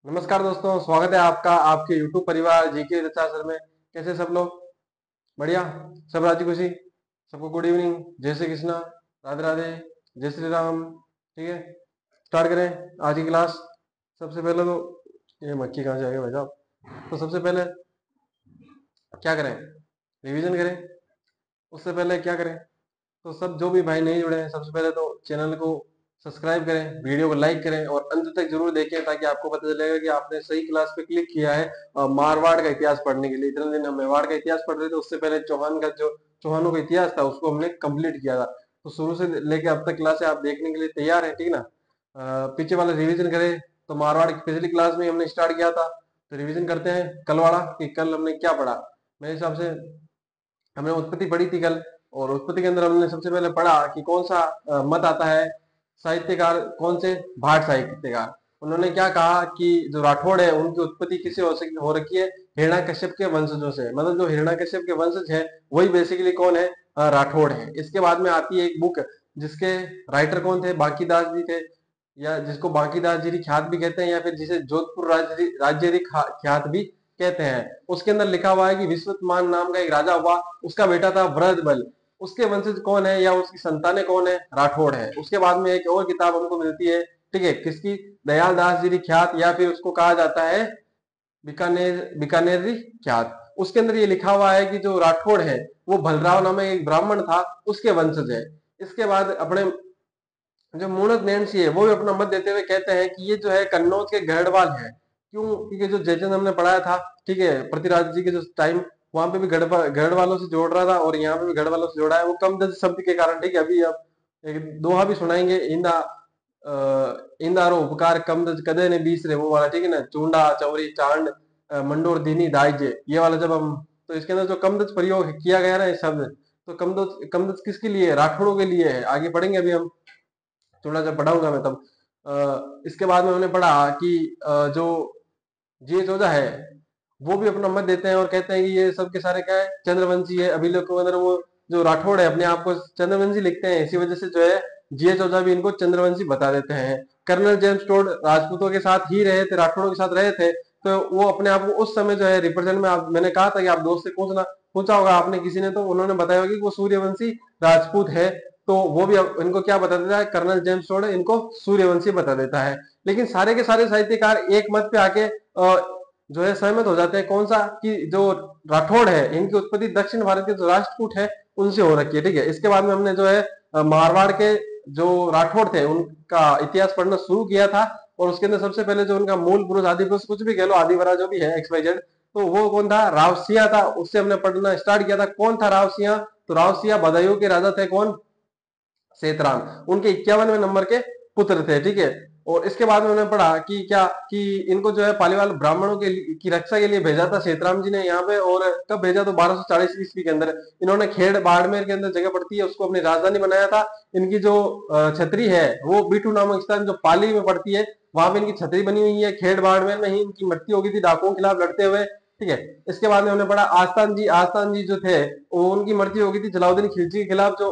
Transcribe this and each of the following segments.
नमस्कार दोस्तों, स्वागत है आपका आपके YouTube परिवार जीके रचा सर में। कैसे सब लोग? बढ़िया? सब राजी खुशी? सबको गुड इवनिंग, जय श्री कृष्णा, राधे राधे, जय श्री राम। ठीक है, स्टार्ट करें आज की क्लास। सबसे पहले तो ये मक्खी कहाँ से आ गया भाई साहब। तो सबसे पहले क्या करें? रिवीजन करें। उससे पहले क्या करें? तो सब जो भी भाई नहीं जुड़े हैं, सबसे पहले तो चैनल को सब्सक्राइब करें, वीडियो को लाइक करें और अंत तक जरूर देखें ताकि आपको पता चलेगा कि आपने सही क्लास पे क्लिक किया है मारवाड़ का इतिहास पढ़ने के लिए। इतने दिन हम मेवाड़ का इतिहास पढ़ रहे थे, उससे पहले चौहान का जो चौहानों का इतिहास था उसको हमने कंप्लीट किया था। तो शुरू से लेके अब तक क्लास आप देखने के लिए तैयार है, ठीक ना? पीछे वाला रिविजन करें। तो मारवाड़ की पिछली क्लास में हमने स्टार्ट किया था, तो रिविजन करते हैं कल वाला कि कल हमने क्या पढ़ा। मेरे हिसाब से हमने उत्पत्ति पढ़ी थी कल, और उत्पत्ति के अंदर हमने सबसे पहले पढ़ा कि कौन सा मत आता है, साहित्यकार कौन से, भाट साहित्यकार। उन्होंने क्या कहा कि जो राठौड़ है उनकी उत्पत्ति किसे हो रखी है, हिरण्याकश्यप के वंशजों से। मतलब जो हिरण्याकश्यप के वंशज है वही बेसिकली कौन है, राठौड़ है। इसके बाद में आती है एक बुक जिसके राइटर कौन थे, बांकीदास जी थे, या जिसको बांकीदास जी ख्यात भी कहते हैं, या फिर जिसे जोधपुर राज्य ख्यात भी कहते हैं। उसके अंदर लिखा हुआ है कि विश्वतमान नाम का एक राजा हुआ, उसका बेटा था वृद्धबल। उसके वंशज कौन है या उसकी संतानें कौन है, राठौड़ है। उसके बाद में एक और किताब हमको मिलती है, ठीक है, किसकी, दयाल दास जी ख्यात, या फिर उसको कहा जाता है बीकानेरी ख्यात। उसके अंदर ये लिखा हुआ है कि जो राठौड़ है वो बलराव नामक एक ब्राह्मण था, उसके वंशज है। इसके बाद अपने जो मूणत नैनसी है वो भी अपना मत देते हुए कहते हैं कि ये जो है कन्नौज के गढ़वाल है। क्यों? क्योंकि जो जयचंद हमने पढ़ाया था, ठीक है, पृथ्वीराज जी के जो टाइम, वहां पे भी गढ़ वालों से जोड़ रहा था और यहाँ पे भी गढ़ वालों से जोड़ा है, वो कम दस शब्द के कारण। ठीक है, अभी अब एक दोहा भी सुनाएंगे, इंदारो उपकार कम दज कदे ने बीस रे, वो वाला, ठीक है ना, चूंडा चौरी चांड मंडोर दीनी दाइजे, ये वाला। जब हम, तो इसके अंदर जो कमदज प्रयोग किया गया ना ये शब्द, तो कमदज किसके लिए है? राठौड़ों के लिए है। आगे पढ़ेंगे अभी हम, थोड़ा जब पढ़ाऊंगा मैं तब। इसके बाद में हमने पढ़ा कि जो जीएच ओझा है वो भी अपना मत देते हैं और कहते हैं कि ये सब के सारे क्या है, चंद्रवंशी है। अभिलेखों के अंदर वो जो राठौड़ है अपने आप को चंद्रवंशी लिखते हैं, इसी वजह से जो है जीएच ओझा भी इनको चंद्रवंशी बता देते हैं। कर्नल जेम्स टोड राजपूतों के साथ ही रहे थे, राठौड़ों के साथ रहे थे, तो वो अपने आप को उस समय जो है रिप्रेजेंट में, मैंने कहा था कि आप दोस्त से पूछा होगा आपने किसी ने, तो उन्होंने बताया होगा कि वो सूर्यवंशी राजपूत है। तो वो भी इनको क्या बता देता है, कर्नल जेम्स टोड इनको सूर्यवंशी बता देता है। लेकिन सारे के सारे साहित्यकार एक मत पे आके जो है सहमत हो जाते हैं, कौन सा, कि जो राठौड़ है इनकी उत्पत्ति दक्षिण भारत के जो राष्ट्रकूट है उनसे हो रखी है। ठीक है, इसके बाद में हमने जो है मारवाड़ के जो राठौड़ थे उनका इतिहास पढ़ना शुरू किया था, और उसके अंदर सबसे पहले जो उनका मूल पुरुष, आदि पुरुष कुछ भी कह लो, आदिवरा जो भी है XYZ, तो वो कौन था, राव सिंह था। उससे हमने पढ़ना स्टार्ट किया था। कौन था राव सिंह? तो राव सिंह बदायूं के राजा थे, कौन, सेतराम। उनके 51वें नंबर के पुत्र थे। ठीक है, और इसके बाद में उन्होंने पढ़ा कि क्या, कि इनको जो है पालीवाल ब्राह्मणों के की रक्षा के लिए भेजा था सेतराम जी ने यहाँ पे। और कब भेजा? तो 1240 ईस्वी के अंदर। इन्होंने खेड़ बाड़मेर के अंदर जगह पड़ती है उसको अपनी राजधानी बनाया था। इनकी जो छतरी है वो बीटू नामक स्थान जो पाली में पड़ती है, वहां पे इनकी छतरी बनी हुई है। खेड़ बाड़मेर में ही इनकी मृत्यु हो गई थी डाकुओं के खिलाफ लड़ते हुए। ठीक है, इसके बाद में हमने पढ़ा आस्तान जी जो थे वो, उनकी मृत्यु हो गई थी जलाउद्दीन खिलजी के खिलाफ, जो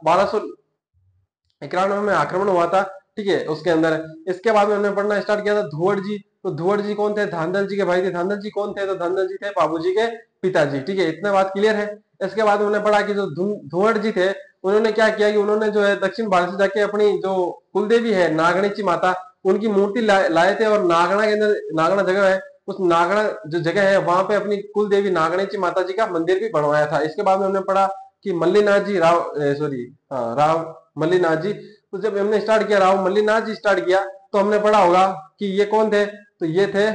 1291 में आक्रमण हुआ था। ठीक है, उसके अंदर। इसके बाद में हमने पढ़ना स्टार्ट किया था धुवड़ जी। तो धुवड़ जी कौन थे? धांधल जी के भाई थे। धांधल जी कौन थे? तो धांधल जी थे बाबू जी के पिताजी। ठीक है, इतना बात क्लियर है। इसके बाद हमने पढ़ा कि जो धुवड़ जी थे उन्होंने क्या किया कि उन्होंने जो है दक्षिण भारत से जाके अपनी जो कुलदेवी है नागणीची माता, उनकी मूर्ति लाए थे, और नागणा के अंदर, नागणा जगह है, उस नागणा जो जगह है वहां पे अपनी कुल देवी नागणीची माता जी का मंदिर भी बनवाया था। इसके बाद में हमने पढ़ा कि मल्लीनाथ जी राव, सॉरी, हाँ, राव मल्लीनाथ जी। तो जब हमने स्टार्ट किया, राव मल्लीनाथ जी स्टार्ट किया, तो हमने पढ़ा होगा कि ये कौन थे? तो ये थे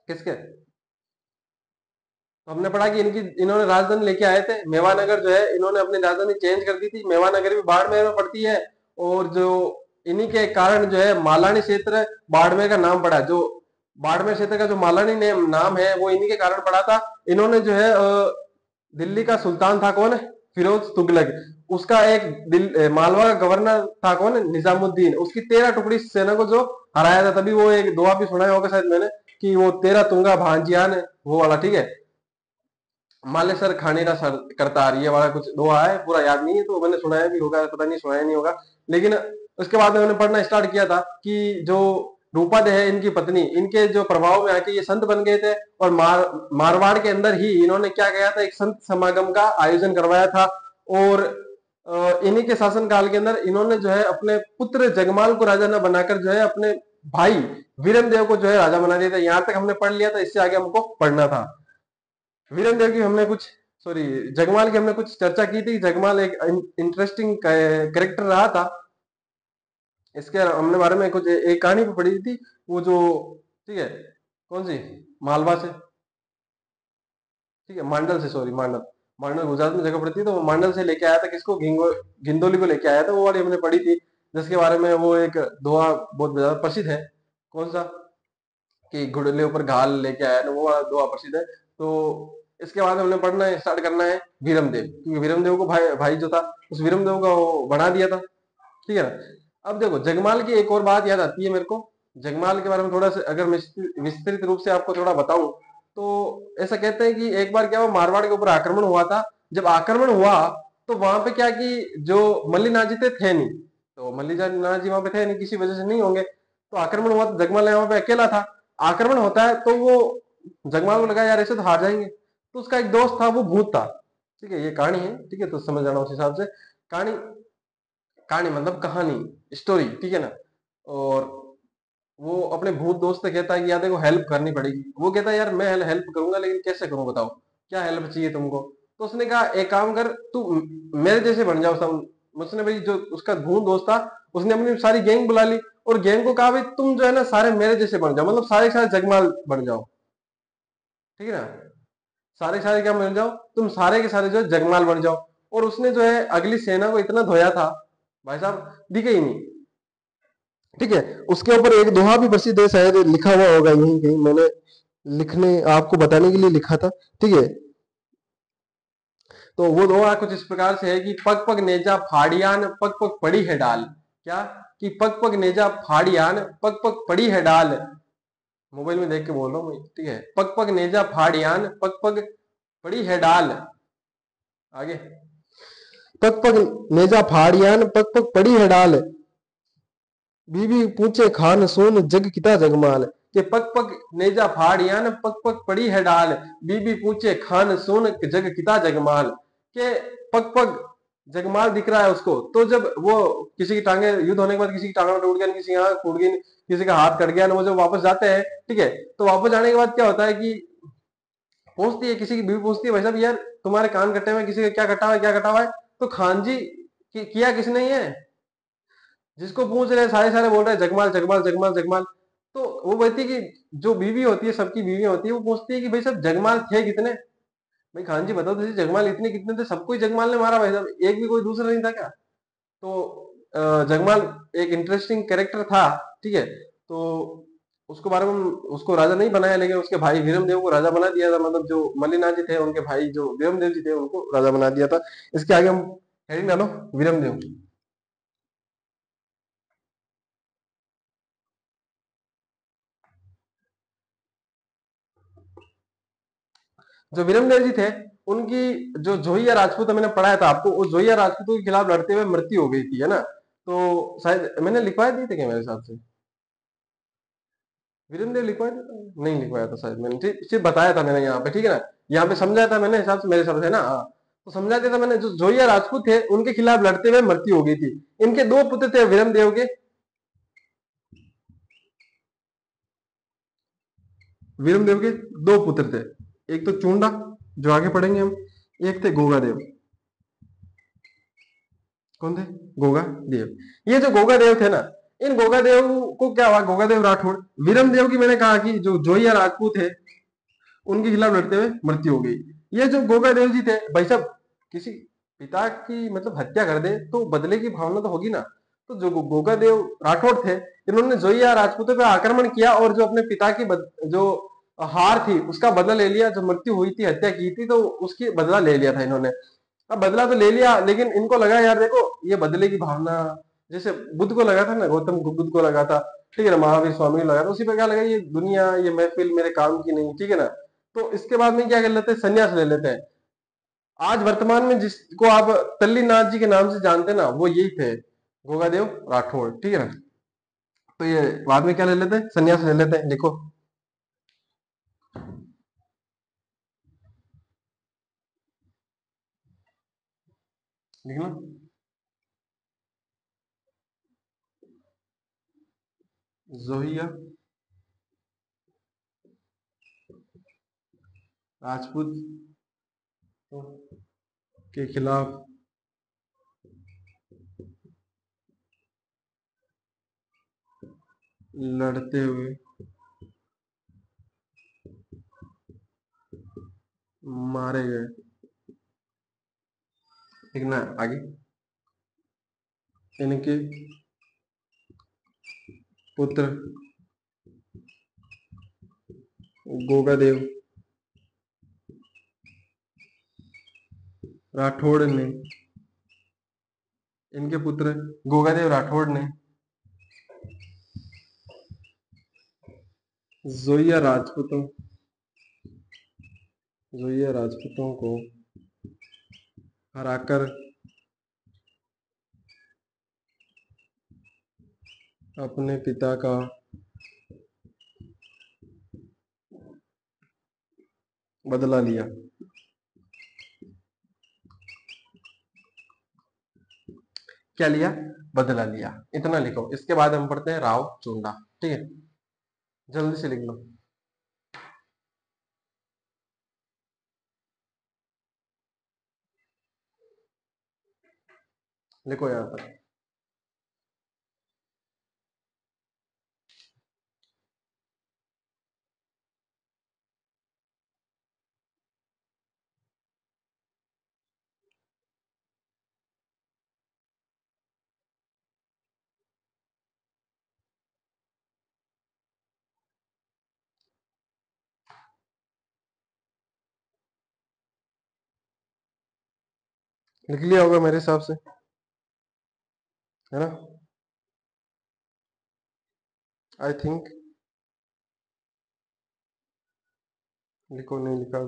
किसके, तो हमने पढ़ा कि इन्होंने राजधानी लेके आए थे मेवानगर, जो है इन्होंने अपनी राजधानी चेंज कर दी थी। मेवानगर भी बाड़मेर में पड़ती है, और जो इन्हीं के कारण जो है मालानी क्षेत्र बाड़मेर का नाम पड़ा। जो बाड़मेर क्षेत्र का जो मालानी नाम है वो इन्हीं के कारण पड़ा था। इन्होंने जो है दिल्ली का सुल्तान था कौन, फिरोज तुगलक, उसका एक मालवा का गवर्नर था कौन, निजामुद्दीन, उसकी 13 टुकड़ी सेना को जो हराया था। तभी वो एक दोहा भी सुनाया होगा शायद मैंने, कि वो 13 तुंगा भांजियान, वो वाला। ठीक है, मालेसर खाने का सर करतार, ये वाला कुछ दोहा है, पूरा याद नहीं है, तो मैंने सुनाया भी होगा, पता नहीं सुनाया नहीं होगा। लेकिन उसके बाद में मैंने पढ़ना स्टार्ट किया था कि जो रूपादे है इनकी पत्नी, इनके जो प्रभाव में आके ये संत बन गए थे। और मारवाड़ के अंदर ही इन्होंने क्या किया था, एक संत समागम का आयोजन करवाया था। और इन्हीं के शासन काल के अंदर इन्होंने जो है अपने पुत्र जगमाल को राजा न बनाकर जो है अपने भाई वीरमदेव को जो है राजा बना दिया था। यहां तक हमने पढ़ लिया था, इससे आगे हमको पढ़ना था। वीरमदेव की हमने कुछ, सॉरी, जगमाल की हमने कुछ चर्चा की थी। जगमाल एक इंटरेस्टिंग कैरेक्टर रहा था। इसके हमने बारे में कुछ एक कहानी भी पढ़ी थी, वो जो, ठीक है, कौन सी, मालवा से, ठीक है, मांडल से, सॉरी, मांडल, मांडल गुजरात में जगह पड़ती है, तो वो मांडल से लेके आया था किसको, गिंदोली को लेके आया था। वो वाली हमने पढ़ी थी, जिसके बारे में वो एक दोहा बहुत ज्यादा प्रसिद्ध है। कौन सा, कि घुड़ले ऊपर घाल लेके आया ना, वो वाला दोहा प्रसिद्ध है। तो इसके बाद हमने पढ़ना है, स्टार्ट करना है वीरमदेव, क्योंकि वीरमदेव को भाई भाई जो था उस वीरमदेव का वो बढ़ा दिया था, ठीक है ना। अब देखो जगमाल की एक और बात याद आती है मेरे को। जगमाल के बारे में थोड़ा सा अगर विस्तृत रूप से आपको थोड़ा बताऊं, तो ऐसा कहते हैं कि एक बार क्या हुआ, मारवाड़ के ऊपर आक्रमण हुआ था। जब आक्रमण हुआ तो वहां पे क्या, कि जो मल्लिनाथ जी थे नहीं, तो मल्लिनाथ जी वहां पे थे नहीं, किसी वजह से नहीं होंगे। तो आक्रमण हुआ तो जगमाल यहाँ पे अकेला था। आक्रमण होता है तो वो जगमाल को लगा यार ऐसे तो हार जाएंगे, तो उसका एक दोस्त था, वो भूत था, ठीक है, ये कहानी है, ठीक है, तो समझ जाना उस हिसाब से। कहानी, कहानी मतलब कहानी, स्टोरी, ठीक है ना। और वो अपने भूत दोस्त से कहता है कि यार देखो हेल्प करनी पड़ेगी। वो कहता है यार मैं हेल्प करूंगा, लेकिन कैसे करूं बताओ, क्या हेल्प चाहिए तुमको। तो उसने कहा एक काम कर, तू मेरे जैसे बन जाओ सब। उसने भाई, जो उसका भूत दोस्त था, उसने अपनी सारी गैंग बुला ली और गैंग को कहा भाई तुम जो है ना सारे मेरे जैसे बन जाओ, मतलब सारे सारे जगमाल बन जाओ, ठीक है ना। सारे सारे क्या बन जाओ, तुम सारे के सारे जो है जगमाल बन जाओ। और उसने जो है अगली सेना को इतना धोया था भाई साहब, दिखे ही नहीं, ठीक है। उसके ऊपर एक दोहा भी प्रसिद्ध है, शायद लिखा हुआ होगा यहीं कहीं, मैंने लिखने आपको बताने के लिए लिखा था, ठीक है। तो वो दोहा कुछ इस प्रकार से है कि पग पग नेजा फाड़ियान पग पग पड़ी है डाल। क्या, कि पग पग नेजा फाड़ियान पग पग पड़ी है डाल। मोबाइल में देख के बोल रहा हूँ मैं, ठीक है। पग पग नेजा फाड़ियान पग पग पड़ी है डाल। आगे, पग पग नेजा फाड़ियान पग पग पड़ी है डाल, बीबी पूछे खान सोन जग किता जगमाल। के पग पग नेजा फाड़ियान पग पग पड़ी है डाल, बीबी पूछे खान सोन जग किता जगमाल। के पग पग जगमाल दिख रहा है उसको, तो जब वो किसी की टांगे, युद्ध होने के बाद किसी की टांगा टूट गया, किसी की आंख फूट गई, किसी का हाथ कट गया, वो जब वापस जाते हैं, ठीक है, तो वापस जाने के बाद क्या होता है कि पूछती है, किसी की बीवी पूछती है भाई साहब यार तुम्हारे कान कटे हुए, किसी का क्या कटा हुआ है, क्या कटा हुआ है। तो खान जी किया किसने ही है, जिसको पूछ रहे हैं सारे सारे बोल रहे हैं जगमाल जगमाल जगमाल जगमाल। तो वो बोलती है कि जो बीवी होती है, सबकी बीवी होती है, वो पूछती है कि भाई साहब जगमाल थे कितने। भाई खान जी बताओ तो जगमाल इतने कितने थे, सबको ही जगमाल ने मारा भाई साहब, एक भी कोई दूसरा नहीं था क्या। तो जगमाल एक इंटरेस्टिंग कैरेक्टर था, ठीक है। तो उसको बारे में, उसको राजा नहीं बनाया, लेकिन उसके भाई वीरमदेव को राजा बना दिया था, मतलब जो मल्लिनाथ जी थे उनके भाई जो वीरमदेव जी थे उनको राजा बना दिया था। इसके आगे हम हेडिंग डालो, वीरमदेव। जो वीरमदेव जी थे, उनकी जो जोहिया राजपूत मैंने पढ़ाया था आपको, उस जोहिया राजपूतों के खिलाफ लड़ते हुए मृत्यु हो गई थी, है ना। तो शायद मैंने लिखवाए दिए थे क्या मेरे हिसाब से, वीरेंद्र लिखवाया था, नहीं लिखवाया था शायद मैंने, सिर्फ बताया था मैंने यहाँ पे, ठीक है ना। यहाँ पे समझाया था मैंने, हिसाब से मेरे हिसाब से ना, हाँ। तो समझा दिया था मैंने, जो जोइया राजपूत थे उनके खिलाफ लड़ते हुए मृत्यु हो गई थी। इनके दो पुत्र थे वीरमदेव के, वीरमदेव के दो पुत्र थे। एक तो चूंडा, जो आगे पढ़ेंगे हम, एक थे गोगादेव। कौन थे, गोगा देव। ये जो गोगा देव थे ना, इन गोगा देव को क्या हुआ, गोगा देव राठौड़, वीरम देव की मैंने कहा कि जो जोइया राजपूत है उनके खिलाफ लड़ते हुए मृत्यु हो गई। ये जो गोगा देव जी थे भाई साहब, किसी पिता की मतलब हत्या कर दे तो बदले की भावना तो होगी ना। तो जो गोगा देव राठौड़ थे, इन्होंने जोइया राजपूतों पर आक्रमण किया और जो अपने पिता की जो हार थी उसका बदला ले लिया, जो मृत्यु हुई थी, हत्या की थी, तो उसकी बदला ले लिया था इन्होंने। अब बदला तो ले लिया, लेकिन इनको लगा यार देखो ये बदले की भावना, जैसे बुद्ध को लगा था ना, गौतम बुद्ध को लगा था, ठीक है ना, महावीर स्वामी को लगा था, उसी पे क्या लगा, ये दुनिया ये महफिल मेरे काम की नहीं, ठीक है ना। तो इसके बाद में क्या कर लेते हैं, संन्यास ले लेते हैं। आज वर्तमान में जिसको आप तल्लीनाथ जी के नाम से जानते हैं ना, वो यही थे, गोगादेव राठौड़, ठीक है ना। तो ये बाद में क्या ले लेते हैं, संन्यास ले लेते हैं। लिखो, लिखना। जोहिया राजपूत के खिलाफ लड़ते हुए मारे गए। लिखना आगे, इनके पुत्र गोगादेव राठौड़ ने, इनके पुत्र गोगादेव राठौड़ ने जोइया राजपूतों जोइया राजपूतों को हराकर अपने पिता का बदला लिया। क्या लिया? बदला लिया। इतना लिखो। इसके बाद हम पढ़ते हैं राव चुंडा। ठीक है, जल्दी से लिख लो। लिखो यहाँ पर। लिख लिया होगा मेरे हिसाब से, है ना? I think. लिखो, नहीं लिखा?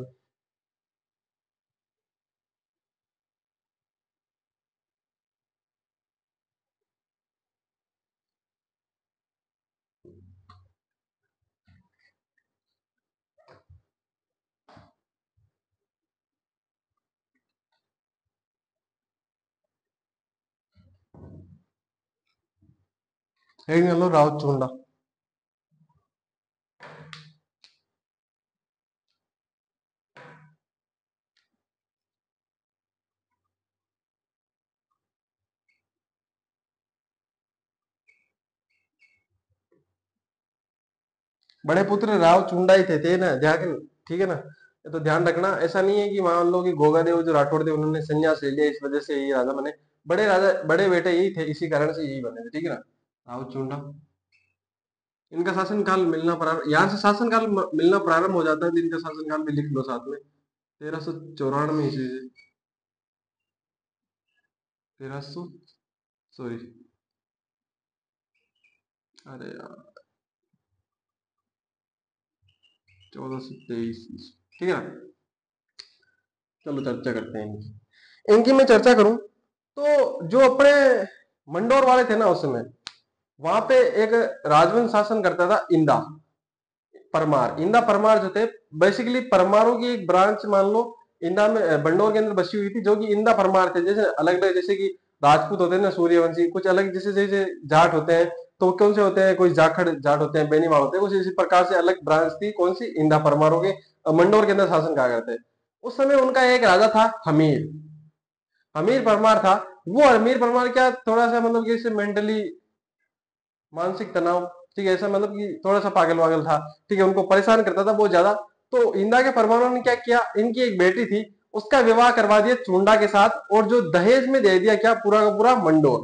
एक लो, राव चुंडा। बड़े पुत्र राव चुंडा ही थे ना, ध्यान, ठीक है ना? ये तो ध्यान रखना। ऐसा नहीं है कि मान लो कि गोगादेव जो राठौड़ थे उन्होंने संन्यास ले लिया, इस वजह से यही राजा बने। बड़े राजा, बड़े बेटे यही थे, इसी कारण से यही बने थे। ठीक है ना? राव चुंडा, इनका शासनकाल मिलना प्रारंभ, यहाँ से शासनकाल मिलना प्रारंभ हो जाता है। तो इनका शासनकाल भी लिख लो साथ में। 1394 ईस्वी से 1300, सॉरी, अरे यार, 1423। ठीक है ना? चलो चर्चा करते हैं इनकी। इनकी मैं चर्चा करूं तो जो अपने मंडोर वाले थे ना उस समय, वहां पे एक राजवंश शासन करता था, इंदा परमार। इंदा परमार जो थे, बेसिकली परमारों की एक ब्रांच मान लो इंदा में, बंडोर के अंदर बसी हुई थी, जो कि इंदा परमार थे। जैसे अलग अलग, जैसे कि राजपूत होते हैं ना, सूर्यवंशी, कुछ अलग जैसे जैसे जाट होते हैं, तो कौन से होते हैं, कोई जाखड़ जाट होते हैं, बेनीवाल होते हैं, कुछ इसी प्रकार से अलग ब्रांच थी। कौन सी? इंदा परमारों के मंडोर के अंदर शासन कहा करते। उस समय उनका एक राजा था, हमीर। हमीर परमार था। वो हमीर परमार क्या, थोड़ा सा मतलब कि मेंटली, मानसिक तनाव, ठीक है, ऐसा मतलब कि थोड़ा सा पागल वागल था। ठीक है, उनको परेशान करता था बहुत ज्यादा। तो इंदा के परमाणु ने क्या किया, इनकी एक बेटी थी, उसका विवाह करवा दिया चुंडा के साथ, और जो दहेज में दे दिया क्या, पूरा का पूरा मंडोर।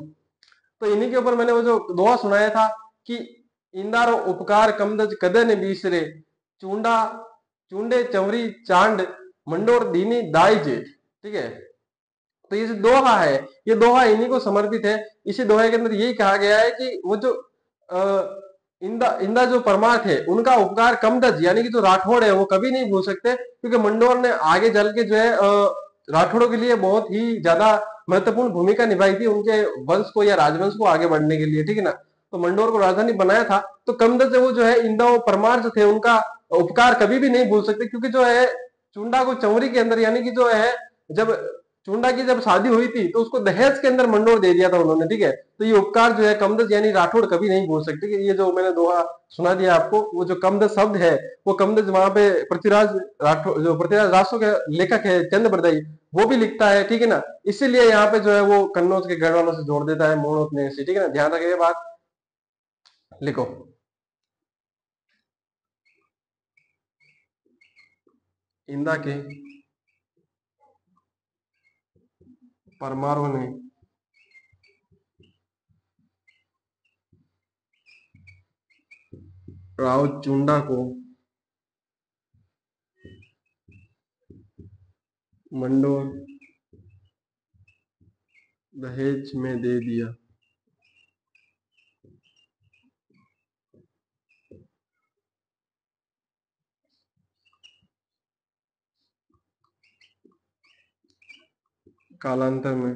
तो इन्हीं के ऊपर मैंने वो जो दोहा सुनाया था कि इंदारो उपकार कमदज कदे ने बीसरे, चुंडा चुंडे चवरी चांड, मंडोर दीनी दाइजे। ठीक है, तो ये जो दोहा है, ये दोहा इन्हीं को समर्पित है। इसी दोहे के अंदर यही कहा गया है कि वो जो इंदा इंदा जो परमार थे, उनका उपकार कमदज, यानी कि जो राठौड़ है, वो कभी नहीं भूल सकते, क्योंकि मंडोर ने आगे चल के जो है राठौड़ों के लिए बहुत ही ज्यादा महत्वपूर्ण भूमिका निभाई थी, उनके वंश को या राजवंश को आगे बढ़ने के लिए। ठीक है ना? तो मंडोर को राजधानी बनाया था। तो कमदत से वो जो है इंदौ परमार जो थे उनका उपकार कभी भी नहीं भूल सकते, क्योंकि जो है चुंडा को चौरी के अंदर, यानी कि जो है जब चुंडा की जब शादी हुई थी तो उसको दहेज के अंदर मंडोर दे दिया था उन्होंने, ठीक है। तो ये उपकार जो है कमदत यानी राठौड़ कभी नहीं भूल सकते। कि ये जो मैंने दोहा सुना दिया आपको, वो जो कमदत शब्द है वो कमदत वहां पे पृथ्वीराज राठौड़, जो पृथ्वीराज रासो के लेखक है चंद बरदाई, वो भी लिखता है, ठीक है ना। इसीलिए यहाँ पे जो है वो कन्नौज के गढ़ वालों से जोड़ देता है मोड़ उतने से, ठीक है ना। ध्यान रखिए ये बात, लिखो। इंदा के परमारों ने राव चुंडा को मंडोर दहेज में दे दिया। कालांतर में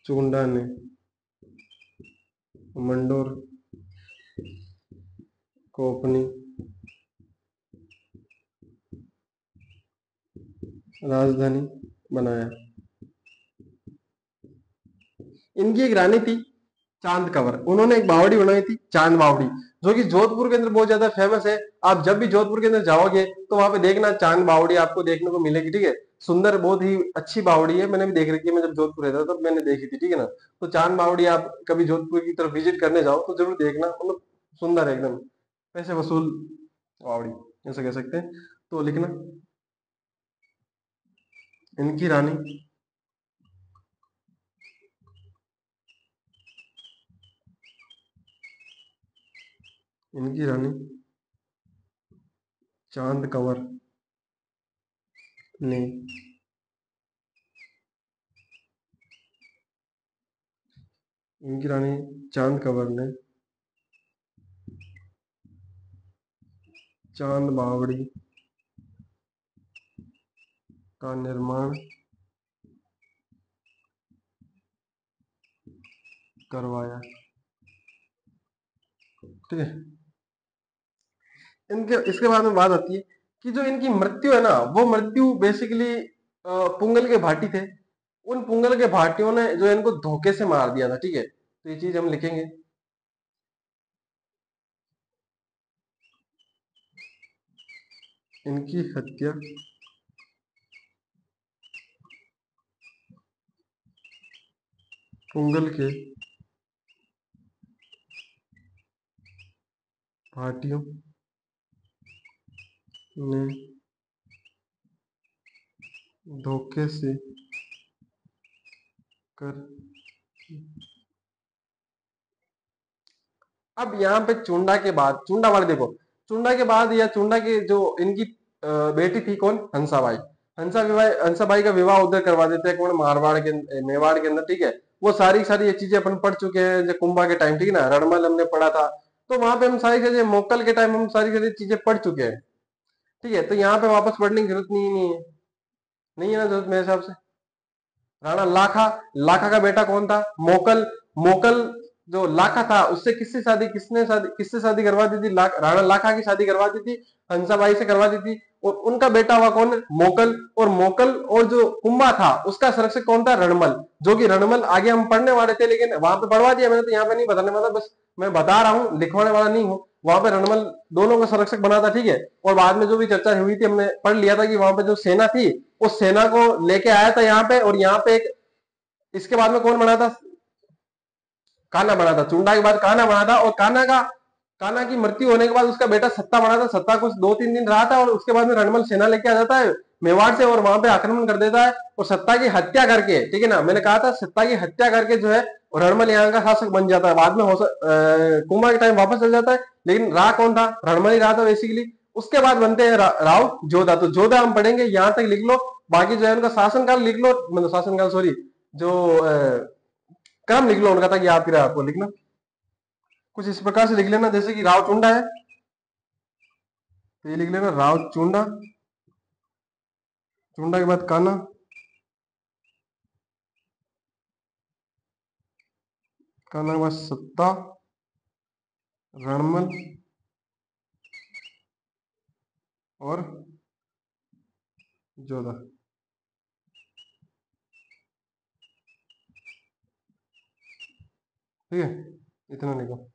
चुंडा ने मंडोर को अपनी राजधानी बनाया। इनकी एक रानी थी चांद कंवर, उन्होंने एक बावड़ी बनाई थी चांद बावड़ी, जो कि जोधपुर के अंदर बहुत ज्यादा फेमस है। आप जब भी जोधपुर के अंदर जाओगे तो वहां पे देखना चांद बावड़ी आपको देखने को मिलेगी, ठीक है। सुंदर, बहुत ही अच्छी बावड़ी है, मैंने भी देख रखी है। मैं जब जोधपुर रहता था तब मैंने देखी थी, ठीक है ना। तो चांद बावड़ी आप कभी जोधपुर की तरफ विजिट करने जाओ तो जरूर देखना, मतलब सुंदर है एकदम, पैसे वसूल बावड़ी ऐसा कह सकते हैं। तो लिखना इनकी रानी इनकी रानी चांद कंवर ने इनकी रानी चांद कंवर ने चांद बावड़ी का निर्माण करवाया, ठीक है। इनके इसके बाद में बात आती है कि जो इनकी मृत्यु है ना, वो मृत्यु बेसिकली पुंगल के भाटी थे। उन पुंगल के भाटियों ने जो इनको धोखे से मार दिया था, ठीक है। तो ये चीज हम लिखेंगे, इनकी हत्या पुंगल के भाटियों ने धोखे से कर। अब यहाँ पे चुंडा के बाद, चुंडा वाले देखो, चुंडा के बाद या चुंडा के जो इनकी बेटी थी कौन, हंसाबाई। हंसाबाई का विवाह उधर करवा देते हैं कौन, मारवाड़ के, मेवाड़ के अंदर, ठीक है। वो सारी सारी ये चीजें अपन पढ़ चुके हैं, जो कुंभा के टाइम, ठीक है ना, रणमल हमने पढ़ा था। तो वहां पे हम सारी चीजें, मोकल के टाइम हम सारी सारी चीजें पढ़ चुके हैं, ठीक है। तो यहाँ पे वापस पढ़ने की जरूरत नहीं है, नहीं है ना जरूरत मेरे हिसाब से। राणा लाखा, लाखा का बेटा कौन था, मोकल। मोकल जो लाखा था उससे किससे शादी करवा दी थी, राणा लाखा की शादी करवा दी थी, हंसाबाई से करवा दी थी। और उनका बेटा हुआ कौन, मोकल। और मोकल और जो कुंभा था उसका संरक्षक कौन था, रणमल। जो कि रणमल आगे हम पढ़ने वाले थे, लेकिन वहां पे पढ़वा दिया मैंने, तो यहाँ पे नहीं बताने वाला, बस मैं बता रहा हूँ, लिखवाने वाला नहीं हूँ। वहां पे रणमल दोनों का संरक्षक बना था, ठीक है। और बाद में जो भी चर्चा हुई थी हमने पढ़ लिया था कि वहां पे जो सेना थी उस सेना को लेके आया था यहाँ पे। और यहाँ पे एक, इसके बाद में कौन बना था, कान्हा बना था। चुंडा के बाद कान्हा बना था। और कान्हा की मृत्यु होने के बाद उसका बेटा सत्ता बना था। सत्ता कुछ 2-3 दिन रहा था और उसके बाद में रणमल सेना लेके आ जाता है मेवाड़ से और वहां पे आक्रमण कर देता है और सत्ता की हत्या करके, ठीक है ना, मैंने कहा था सत्ता की हत्या करके जो है रणमल यहाँ का शासक बन जाता है। बाद में कुंभा के टाइम वापस चल जाता है, लेकिन रहा कौन था, रणमल ही रहा था बेसिकली। उसके बाद बनते हैं राव जोधा। तो जोधा हम पढ़ेंगे, यहां तक लिख लो। बाकी जो है उनका शासनकाल लिख लो, मतलब शासनकाल सॉरी, जो क्रम लिख लो उनका, ताकि याद करे आपको। लिखना कुछ इस प्रकार से लिख लेना, जैसे कि राव चुंडा है तो ये लिख लेना राव चुंडा। चुंडा के बाद कान्हा, कहना बस सत्ता, रणमल और जोधा। ठीक है, इतना लिखो।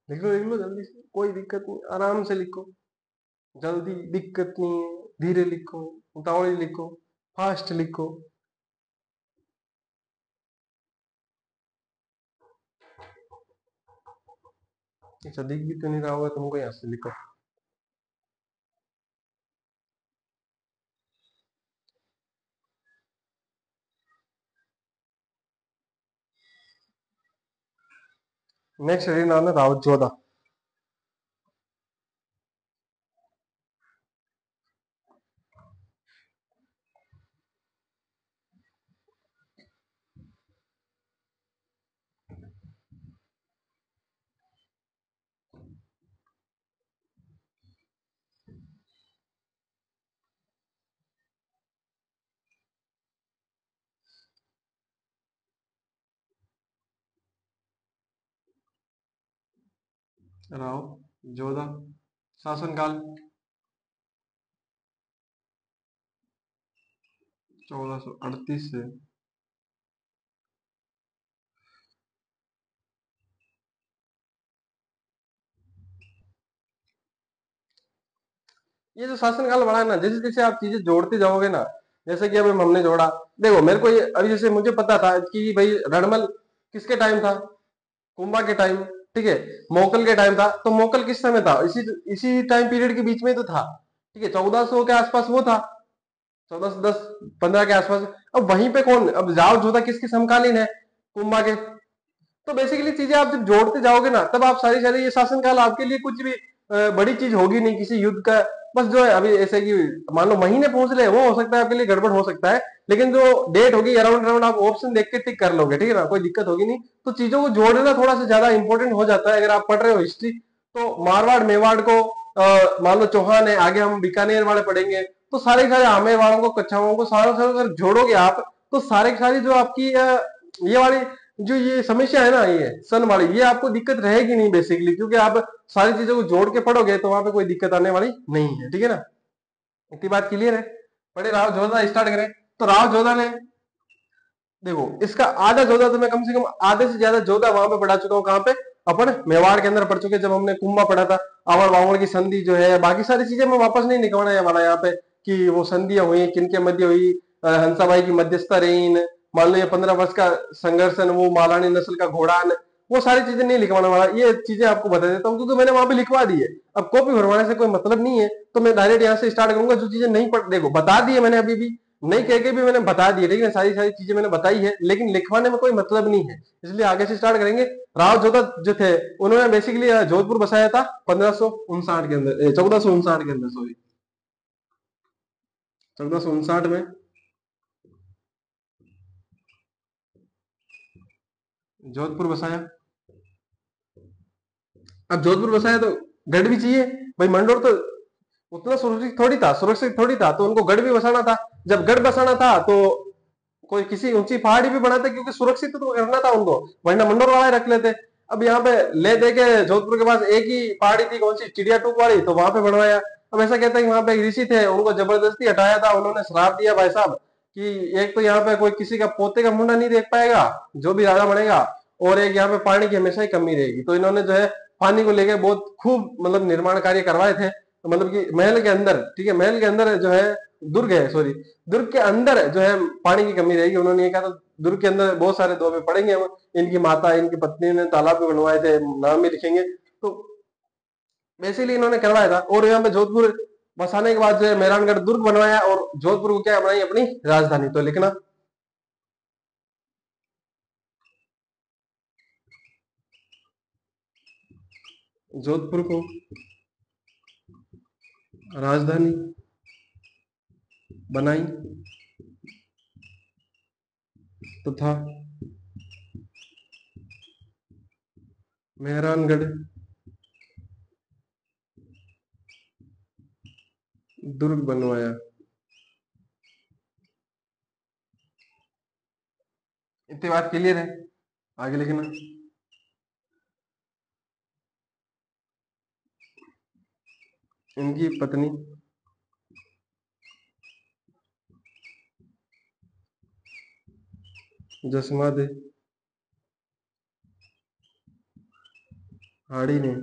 लिख लो जल्दी से, कोई दिक्कत नहीं, आराम से लिखो। जल्दी दिक्कत नहीं है, धीरे लिखो, उतावली लिखो, फास्ट लिखो। अच्छा, दिख भी तो नहीं रहा होगा तुमको, यहाँ से लिखो। नेक्स्ट रीड नाम है राव जोधा। राव जोधा, शासनकाल 1438 से। ये जो शासनकाल बढ़ा है ना, जैसे जैसे आप चीजें जोड़ते जाओगे ना, जैसे कि अभी हमने जोड़ा, देखो मेरे को ये अभी जैसे मुझे पता था कि भाई रणमल किसके टाइम था, कुंभा के टाइम, ठीक है। मोकल के टाइम था, तो मोकल किस समय था, इसी इसी टाइम पीरियड के बीच में तो था, ठीक है। 1400 के आसपास वो था, 1410-15 के आसपास। अब वहीं पे कौन, अब जाओ जोधा किसके समकालीन है, कुंभा के। तो बेसिकली चीजें आप जब जोड़ते जाओगे ना, तब आप सारी सारी ये शासनकाल आपके लिए कुछ भी बड़ी चीज होगी नहीं किसी युद्ध का। बस जो है अभी ऐसे कि मान लो महीने पहुंच रहे हैं, वो हो सकता है आपके लिए गड़बड़ हो सकता है, लेकिन जो डेट होगी अराउंड अराउंड आप ऑप्शन देख के टिक कर लोगे, ठीक है ना, कोई दिक्कत होगी नहीं। तो चीजों को जोड़ना थोड़ा सा ज्यादा इंपॉर्टेंट हो जाता है अगर आप पढ़ रहे हो हिस्ट्री। तो मारवाड़ मेवाड़ को मान लो चौहान है, आगे हम बीकानेर वाले पढ़ेंगे, तो सारे सारे आमेर वालों को, कच्छाओं को, सारा सारा अगर जोड़ोगे आप, तो सारे की सारी जो आपकी ये वाली जो ये समस्या है ना, ये सन वाली, ये आपको दिक्कत रहेगी नहीं बेसिकली, क्योंकि आप सारी चीजों को जोड़ के पढ़ोगे तो वहां पे कोई दिक्कत आने वाली नहीं है, ठीक है ना। इतनी बात क्लियर है। पढ़े राव जोधा स्टार्ट करें। तो राव जोधा ने, देखो इसका आधा जोधा तो मैं कम से कम आधे से ज्यादा जोधा वहां पे पढ़ा चुका हूँ, कहाँ पे, अपन मेवाड़ के अंदर पढ़ चुके, जब हमने कुंभा पढ़ा था। आवड़ बावड़ की संधि जो है, बाकी सारी चीजें मैं वापस नहीं निकलना है हमारा यहाँ पे, कि वो संधियां हुई किनके मध्य हुई, हंसाबाई की मध्यस्थता रही, मान लो ये 15 वर्ष का संघर्षण, वो मालानी नस्ल का घोड़ान, वो सारी चीजें नहीं लिखवाने वाला, ये चीजें आपको बता देता हूँ क्योंकि मैंने वहां पे लिखवा दी है। अब कॉपी भरवाने से कोई मतलब नहीं है, तो मैं डायरेक्ट यहाँ से स्टार्ट करूंगा। जो चीजें नहीं पढ़, देखो बता दी है मैंने, अभी भी नहीं कह के भी मैंने बता दी है, ठीक है, सारी सारी चीजें मैंने बताई है, लेकिन लिखवाने में कोई मतलब नहीं है, इसलिए आगे से स्टार्ट करेंगे। राव जोधा जो थे, उन्होंने बेसिकली जोधपुर बसाया था 1559 के अंदर, 1459 के अंदर, सॉरी, 1459 में जोधपुर बसाया। अब जोधपुर बसाया तो गढ़ भी चाहिए भाई, मंडोर तो उतना सुरक्षित थोड़ी था, तो उनको गढ़ भी बसाना था। जब गढ़ बसाना था तो कोई किसी ऊंची पहाड़ी भी बनाते, क्योंकि सुरक्षित तो करना था उनको, वरना मंडोर वाला रख लेते। अब यहाँ पे ले दे के जोधपुर के पास एक ही पहाड़ी थी, कौन सी, चिड़िया टूक वाली, तो वहां पे बनवाया। अब ऐसा कहता है कि वहां पे एक ऋषि थे, उनको जबरदस्ती हटाया था, उन्होंने श्राप दिया भाई साहब कि एक तो यहाँ पे कोई किसी का पोते का मुंडा नहीं देख पाएगा जो भी राजा बनेगा, और एक यहाँ पे पानी की हमेशा ही कमी रहेगी। तो इन्होंने जो है पानी को लेकर बहुत खूब मतलब निर्माण कार्य करवाए थे, तो मतलब कि महल के अंदर, ठीक है, महल के अंदर जो है दुर्ग है, सॉरी, दुर्ग के अंदर जो है पानी की कमी रहेगी, उन्होंने ये कहा। तो दुर्ग के अंदर बहुत सारे दोबे पड़ेंगे हम, इनकी माता, इनकी पत्नी ने तालाब भी बनवाए थे, नाम भी लिखेंगे। तो बेसिकली इन्होंने करवाया था, और यहाँ पे जोधपुर बसाने के बाद जो है मेहरानगढ़ दुर्ग बनवाया, और जोधपुर को क्या बनाई अपनी राजधानी, तो लिखना। जोधपुर को राजधानी बनाई तथा मेहरानगढ़ दुर्ग बनवाया। इतनी बात क्लियर है, आगे लिखना। इनकी पत्नी जसमादे हाड़ी ने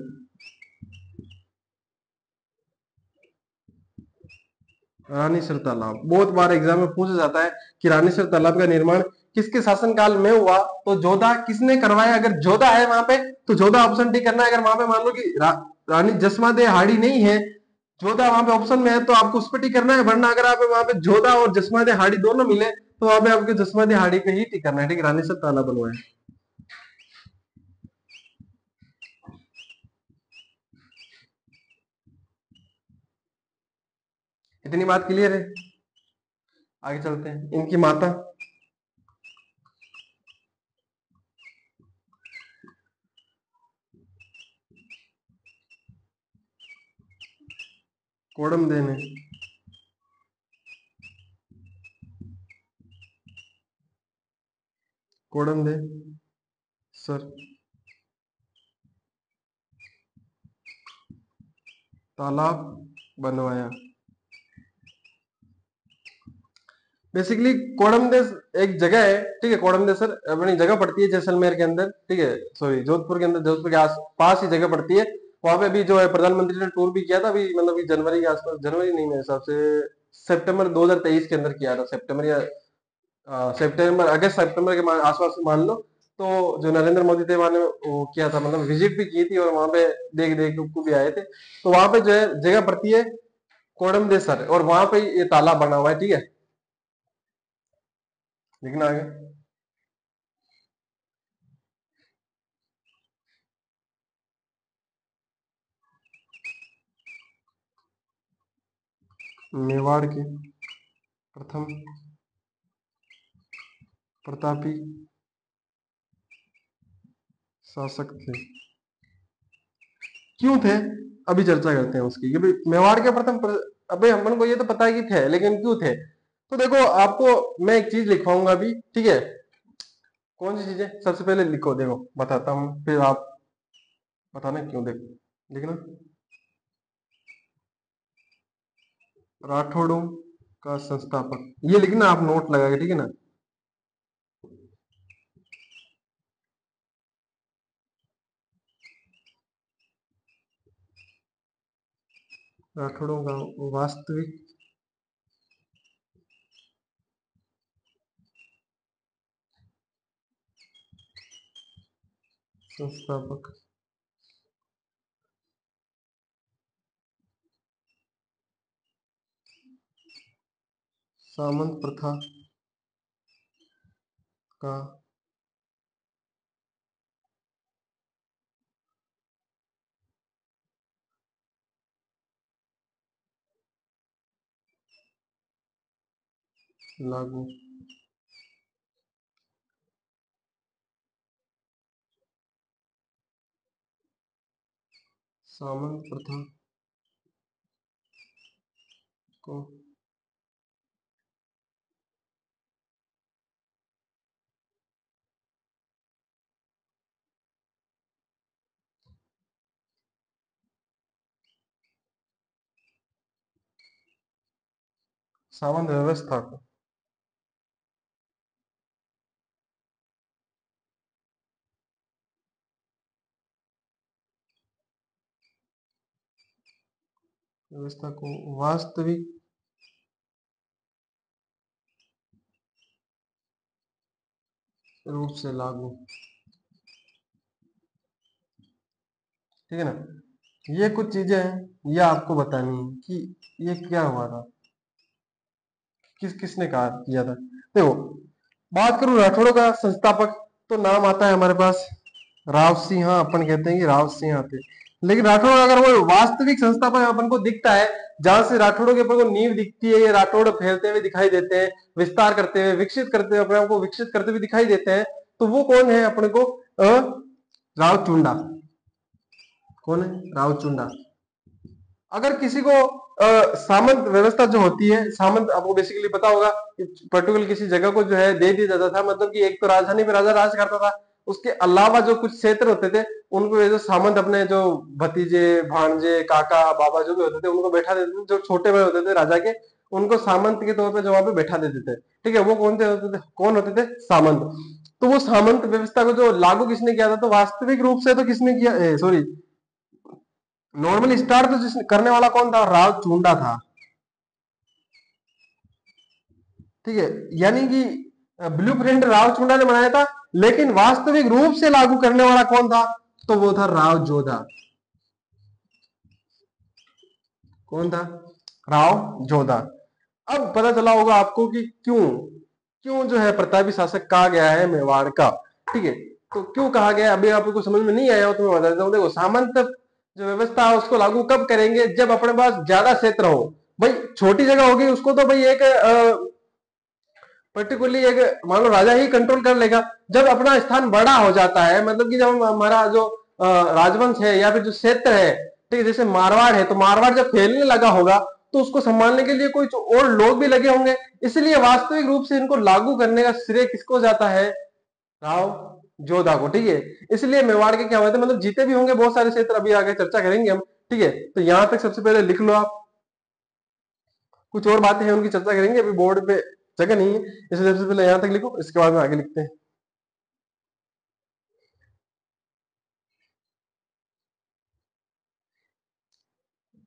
रानीसर तालाब, बहुत बार एग्जाम में पूछा जाता है कि रानीसर तालाब का निर्माण किसके शासनकाल में हुआ, तो जोधा किसने करवाया। अगर जोधा है वहां पे तो जोधा ऑप्शन डी करना है। अगर वहां पे मान लो कि रानी जसमादे हाड़ी नहीं है, जोधा वहां पे ऑप्शन में है, तो आपको उस पर टिक करना है। वरना अगर आप वहां पे जोधा और जसमादे हाड़ी दोनों मिले तो वहां पे आपको जसमादे हाड़ी पे ही टिक करना है। ठीक है, रानीसर तालाब बनवाया। इतनी बात क्लियर है, आगे चलते हैं। इनकी माता कोडमदे ने कोडमदे सर तालाब बनवाया। बेसिकली कोडमदेस एक जगह है, ठीक है। कोडमदेसर अपनी जगह पड़ती है जैसलमेर के अंदर, ठीक है, सॉरी जोधपुर के अंदर, जोधपुर के आस पास ही जगह पड़ती है। वहां पे भी जो है प्रधानमंत्री ने टूर भी किया था अभी, मतलब कि जनवरी के आसपास, जनवरी नहीं मेरे हिसाब से सितंबर 2023 के अंदर किया था, सितंबर या सितंबर अगस्त सितंबर के आसपास मान लो। तो जो नरेंद्र मोदी थे वहां ने वो किया था, मतलब विजिट भी की थी और वहां पे देख देख को भी आए थे। तो वहां पे जो है जगह पड़ती है कोडमदेसर, और वहां पे ये तालाब बना हुआ है, ठीक है। लिखना आगे। मेवाड़ के प्रथम प्रतापी शासक थे, क्यों थे, अभी चर्चा करते हैं उसकी। कि भाई मेवाड़ के अबे हमन को ये तो पता है कि थे, लेकिन क्यों थे। तो देखो आपको मैं एक चीज लिखवाऊंगा अभी, ठीक है। कौन सी चीजें, सबसे पहले लिखो, देखो बताता हूँ, फिर आप बताना क्यों। देखो लिखना, राठौड़ों का संस्थापक, ये लिखना आप नोट लगा के, ठीक है ना। राठौड़ों का वास्तविक संस्थापक सामंत प्रथा का लागू, सामंत प्रथा को सामंत व्यवस्था को व्यवस्था को वास्तविक रूप से लागू, ठीक है ना। ये कुछ चीजें हैं, ये आपको बतानी है कि ये क्या हुआ था, किस किसने कहा किया था। देखो बात करूं राठौड़ों का संस्थापक, तो नाम आता है हमारे पास राव सिंह, हाँ अपन कहते हैं कि राव सिंह आते। लेकिन राठौड़ अगर वो वास्तविक संस्था पर अपन को दिखता है, जहां से राठौड़ों के अपन को नींव दिखती है, ये राठौड़ फैलते हुए दिखाई देते हैं, विस्तार करते हुए, विकसित करते हुए, अपने आप को विकसित करते हुए दिखाई देते हैं, तो वो कौन है अपने को? राव चुंडा। कौन है? राव चुंडा। अगर किसी को सामंत व्यवस्था जो होती है, सामंत आपको बेसिकली पता होगा कि पर्टिकुलर किसी जगह को जो है दे दिया जाता था, मतलब कि एक तो राजधानी पे राजा राज करता था, उसके अलावा जो कुछ क्षेत्र होते थे उनको ये जो सामंत अपने जो भतीजे, भांजे, काका, बाबा जो भी होते थे उनको बैठा देते थे, जो छोटे बड़े होते थे राजा के, उनको सामंत के तौर पर जो वहां पे बैठा देते थे। ठीक है, वो कौन होते थे? सामंत। तो वो सामंत व्यवस्था को जो लागू किसने किया था? तो वास्तविक रूप से तो किसने किया, सॉरी, नॉर्मल स्टार्ट तो जिस करने वाला कौन था? राव चुंडा था। ठीक है, यानी कि ब्लूप्रिंट राव चुंडा ने बनाया था, लेकिन वास्तविक रूप से लागू करने वाला कौन था? तो वो था राव जोधा। कौन था? राव जोधा। अब पता चला होगा आपको कि क्यों क्यों जो है प्रतापी शासक कहा गया है मेवाड़ का। ठीक है, तो क्यों कहा गया, अभी आपको समझ में नहीं आया हो तो मैं बता देता हूँ। देखो, सामंत जो व्यवस्था है उसको लागू कब करेंगे? जब अपने पास ज्यादा क्षेत्र हो। भाई छोटी जगह होगी उसको तो भाई एक पर्टिकुलरली एक मान लो राजा ही कंट्रोल कर लेगा। जब अपना स्थान बड़ा हो जाता है, मतलब कि जब हमारा जो राजवंश है या फिर जो क्षेत्र है, ठीक है, जैसे मारवाड़ है, तो मारवाड़ जब फैलने लगा होगा तो उसको संभालने के लिए कोई और लोग भी लगे होंगे। इसलिए वास्तविक रूप से इनको लागू करने का श्रेय किसको जाता है? राव जोधा को। ठीक है, इसलिए मेवाड़ के क्या हुए थे, मतलब जीते भी होंगे बहुत सारे क्षेत्र, अभी आगे चर्चा करेंगे हम। ठीक है, तो यहां तक सबसे पहले लिख लो आप। कुछ और बातें हैं उनकी चर्चा करेंगे, अभी बोर्ड पे जगह नहीं है, इसलिए सबसे पहले यहां तक लिखो, इसके बाद में आगे लिखते हैं।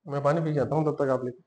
मैं पानी पी के आता हूँ, तब तक आप लिखो।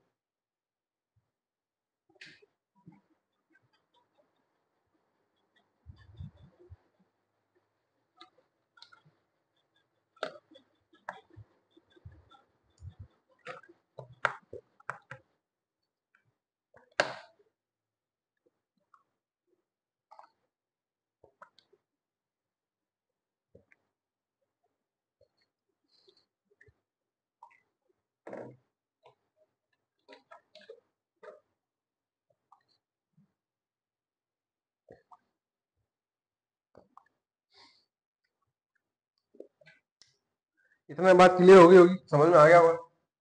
इतना बात क्लियर हो गई होगी, समझ में आ गया होगा,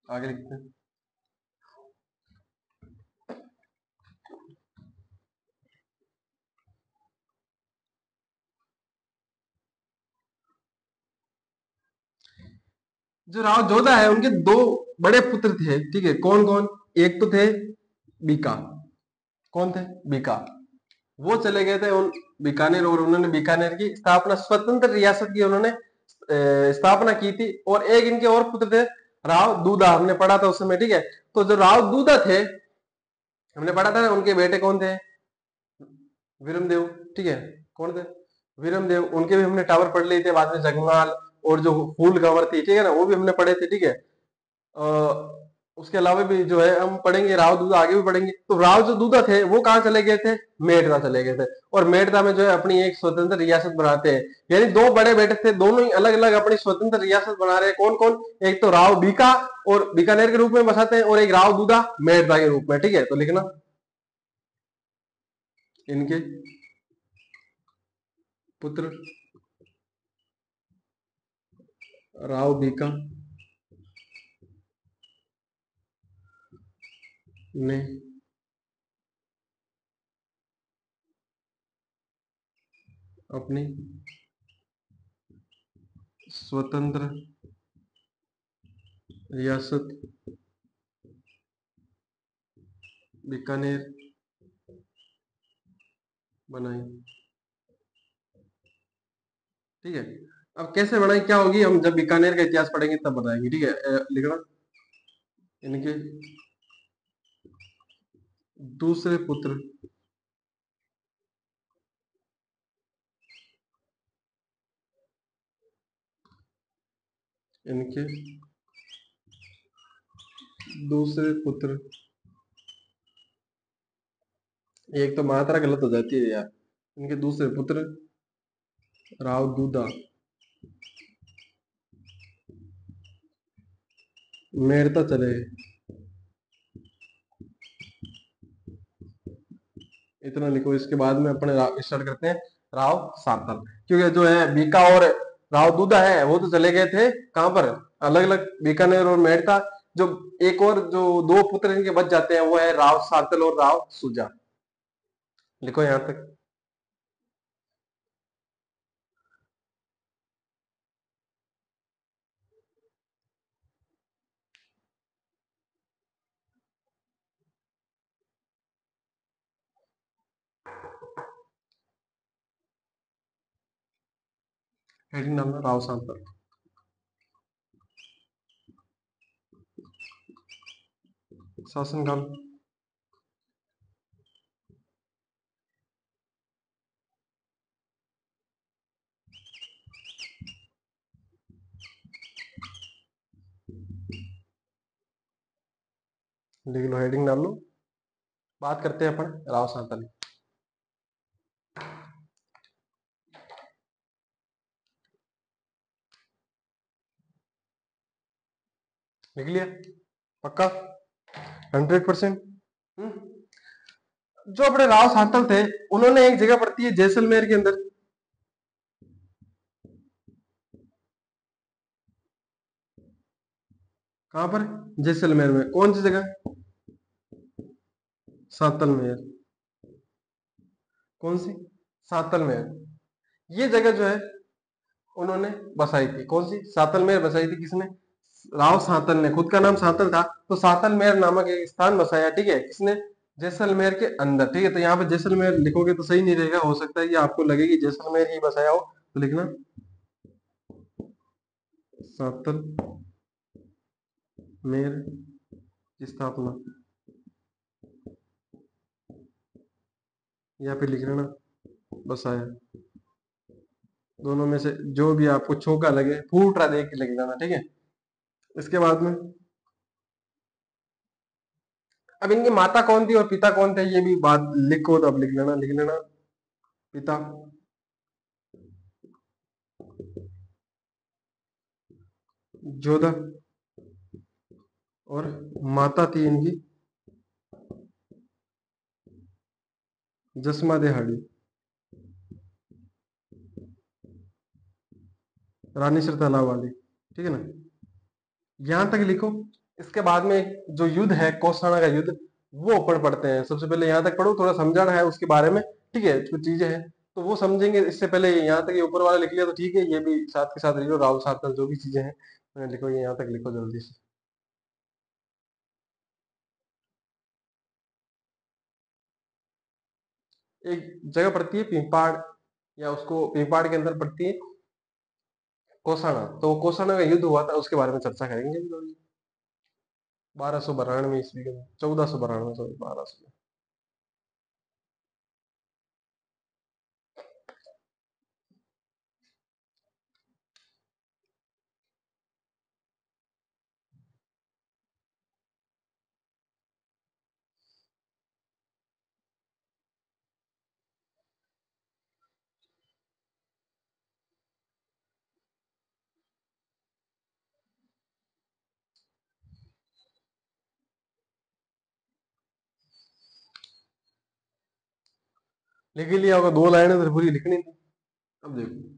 आगे लिखते हैं। जो राव जोधा है उनके दो बड़े पुत्र थे। ठीक है, कौन कौन? एक तो थे बीका। कौन थे? बीका। वो चले गए थे उन बीकानेर, और उन्होंने बीकानेर की स्थापना, स्वतंत्र रियासत की उन्होंने स्थापना की थी। और एक इनके और पुत्र थे, राव दूधा, हमने पढ़ा था उस समय। ठीक है, तो जो राव दूधा थे, हमने पढ़ा था उनके बेटे कौन थे? वीरमदेव। ठीक है, कौन थे? वीरमदेव। उनके भी हमने टावर पढ़ लिए थे, बाद में जगमाल और जो फूल कंवर थी, ठीक है ना, वो भी हमने पढ़े थे। ठीक है, उसके अलावा भी जो है हम पढ़ेंगे, राव दूधा आगे भी पढ़ेंगे। तो राव जो दूधा थे वो कहाँ चले गए थे? मेड़ता चले गए थे, और मेड़ता में जो है अपनी एक स्वतंत्र रियासत बनाते हैं। यानी दो बड़े बेटे थे, दोनों ही अलग अलग अपनी स्वतंत्र रियासत बना रहे हैं। कौन कौन? एक तो राव बीका और बीकानेर के रूप में बसाते हैं, और एक राव दूधा मेड़ता के रूप में। ठीक है, तो लिखना इनके पुत्र राव बीका ने अपनी स्वतंत्र रियासत बीकानेर बनाई। ठीक है, अब कैसे बनाई क्या होगी, हम जब बीकानेर का इतिहास पढ़ेंगे तब बताएंगे। ठीक है, लिखना इनके दूसरे पुत्र इनके दूसरे पुत्र, एक तो मात्रा गलत हो जाती है यार, इनके दूसरे पुत्र राव दूधा मेड़ता चले, इतना लिखो। इसके बाद में अपने स्टार्ट करते हैं राव सातल, क्योंकि जो है बीका और राव दूधा है वो तो चले गए थे कहां पर, अलग अलग, बीकानेर और मेड़ता। जो एक और जो दो पुत्र इनके बच जाते हैं वो है राव सातल और राव सुजा। लिखो यहां तक। हेडिंग डालना राव सातल। शासनकाल, लिख लो, हेडिंग डाल लो। बात करते हैं अपन राव सातल। लिख लिया, पक्का 100%। जो अपने राव सातल थे उन्होंने एक जगह पड़ती है जैसलमेर के अंदर। कहां पर? जैसलमेर में। कौन सी जगह? सातलमेर। कौन सी? सातलमेर। ये जगह जो है उन्होंने बसाई थी। कौन सी? सातलमेर बसाई थी। किसने? राव सातल ने। खुद का नाम सातल था तो सातलमेर नामक एक स्थान बसाया। ठीक है, किसने? जैसलमेर के अंदर। ठीक है, तो यहाँ पे जैसलमेर लिखोगे तो सही नहीं रहेगा, हो सकता है कि आपको लगे कि जैसलमेर ही बसाया हो, तो लिखना सातलमेर की स्थापना, या फिर लिख लेना बसाया। दोनों में से जो भी आपको छोका लगे, फूटरा देख के लिख लेना। ठीक है, इसके बाद में अब इनकी माता कौन थी और पिता कौन थे ये भी बात लिखो, तो अब लिख लेना, लिख लेना। पिता जोधा और माता थी इनकी जसमा देहाड़ी, रानीसर तालाब वाली। ठीक है ना, यहां तक लिखो। इसके बाद में एक जो युद्ध है कौसाना का युद्ध, वो अपन पढ़ते हैं। सबसे पहले यहाँ तक पढ़ो, थोड़ा समझाना है उसके बारे में। ठीक है, कुछ चीजें हैं तो वो समझेंगे। इससे पहले यहाँ तक ये ऊपर वाला लिख लिया तो ठीक है, ये भी साथ के साथ लिखो, राहुल सार्थक जो भी चीजें हैं लिखो, ये यहाँ तक लिखो जल्दी से। एक जगह पड़ती है पिंपाड़, या उसको पिंपाड़ के अंदर पड़ती है कौसाना। तो कौसाना का युद्ध हुआ था, उसके बारे में चर्चा करेंगे 1292 ईस्वी के, 1492, सॉरी 1200। लिख ही लिया होगा, दो लाइनें तो पूरी लिखनी थी। अब देखो,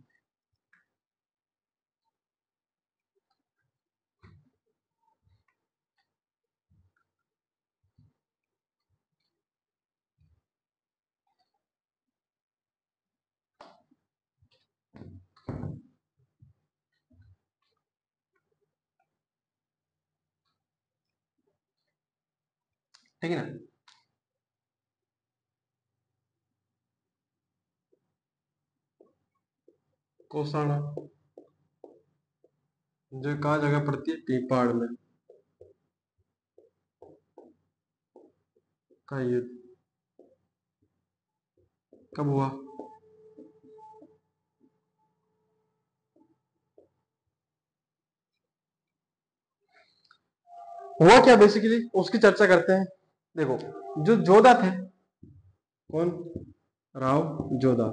ठीक है ना। कौसाना जो कहाँ जगह पड़ती है, पीपाड़ में का युद्ध कब हुआ? हुआ क्या बेसिकली उसकी चर्चा करते हैं। देखो, जो जोधा थे, कौन? राव जोधा।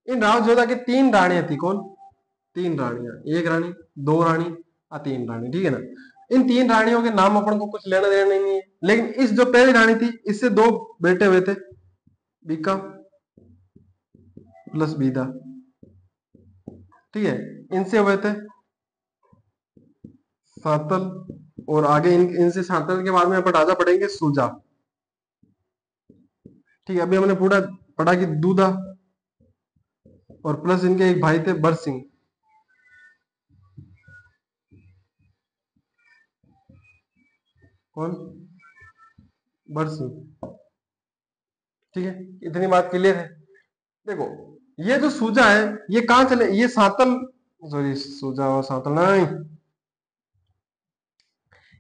इन राव जोधा की तीन रानियां थी। कौन? तीन रानियां, एक रानी, दो रानी तीन रानी, ठीक है ना। इन तीन रानियों के नाम अपन को कुछ लेना देना नहीं है, लेकिन इस जो पहली रानी थी इससे दो बेटे हुए थे, बीका प्लस बीदा, ठीक है। इनसे हुए थे सातल, और आगे इनसे सातल के बाद में अपन राजा पढ़ेंगे सूजा, ठीक है। अभी हमने पूरा पढ़ा कि दूधा, और प्लस इनके एक भाई थे बरसिंह, कौन, बरसिंह, ठीक है। इतनी बात क्लियर है। देखो ये जो सूजा है ये कहां चले, ये सातल, सॉरी सूजा और सातल नहीं,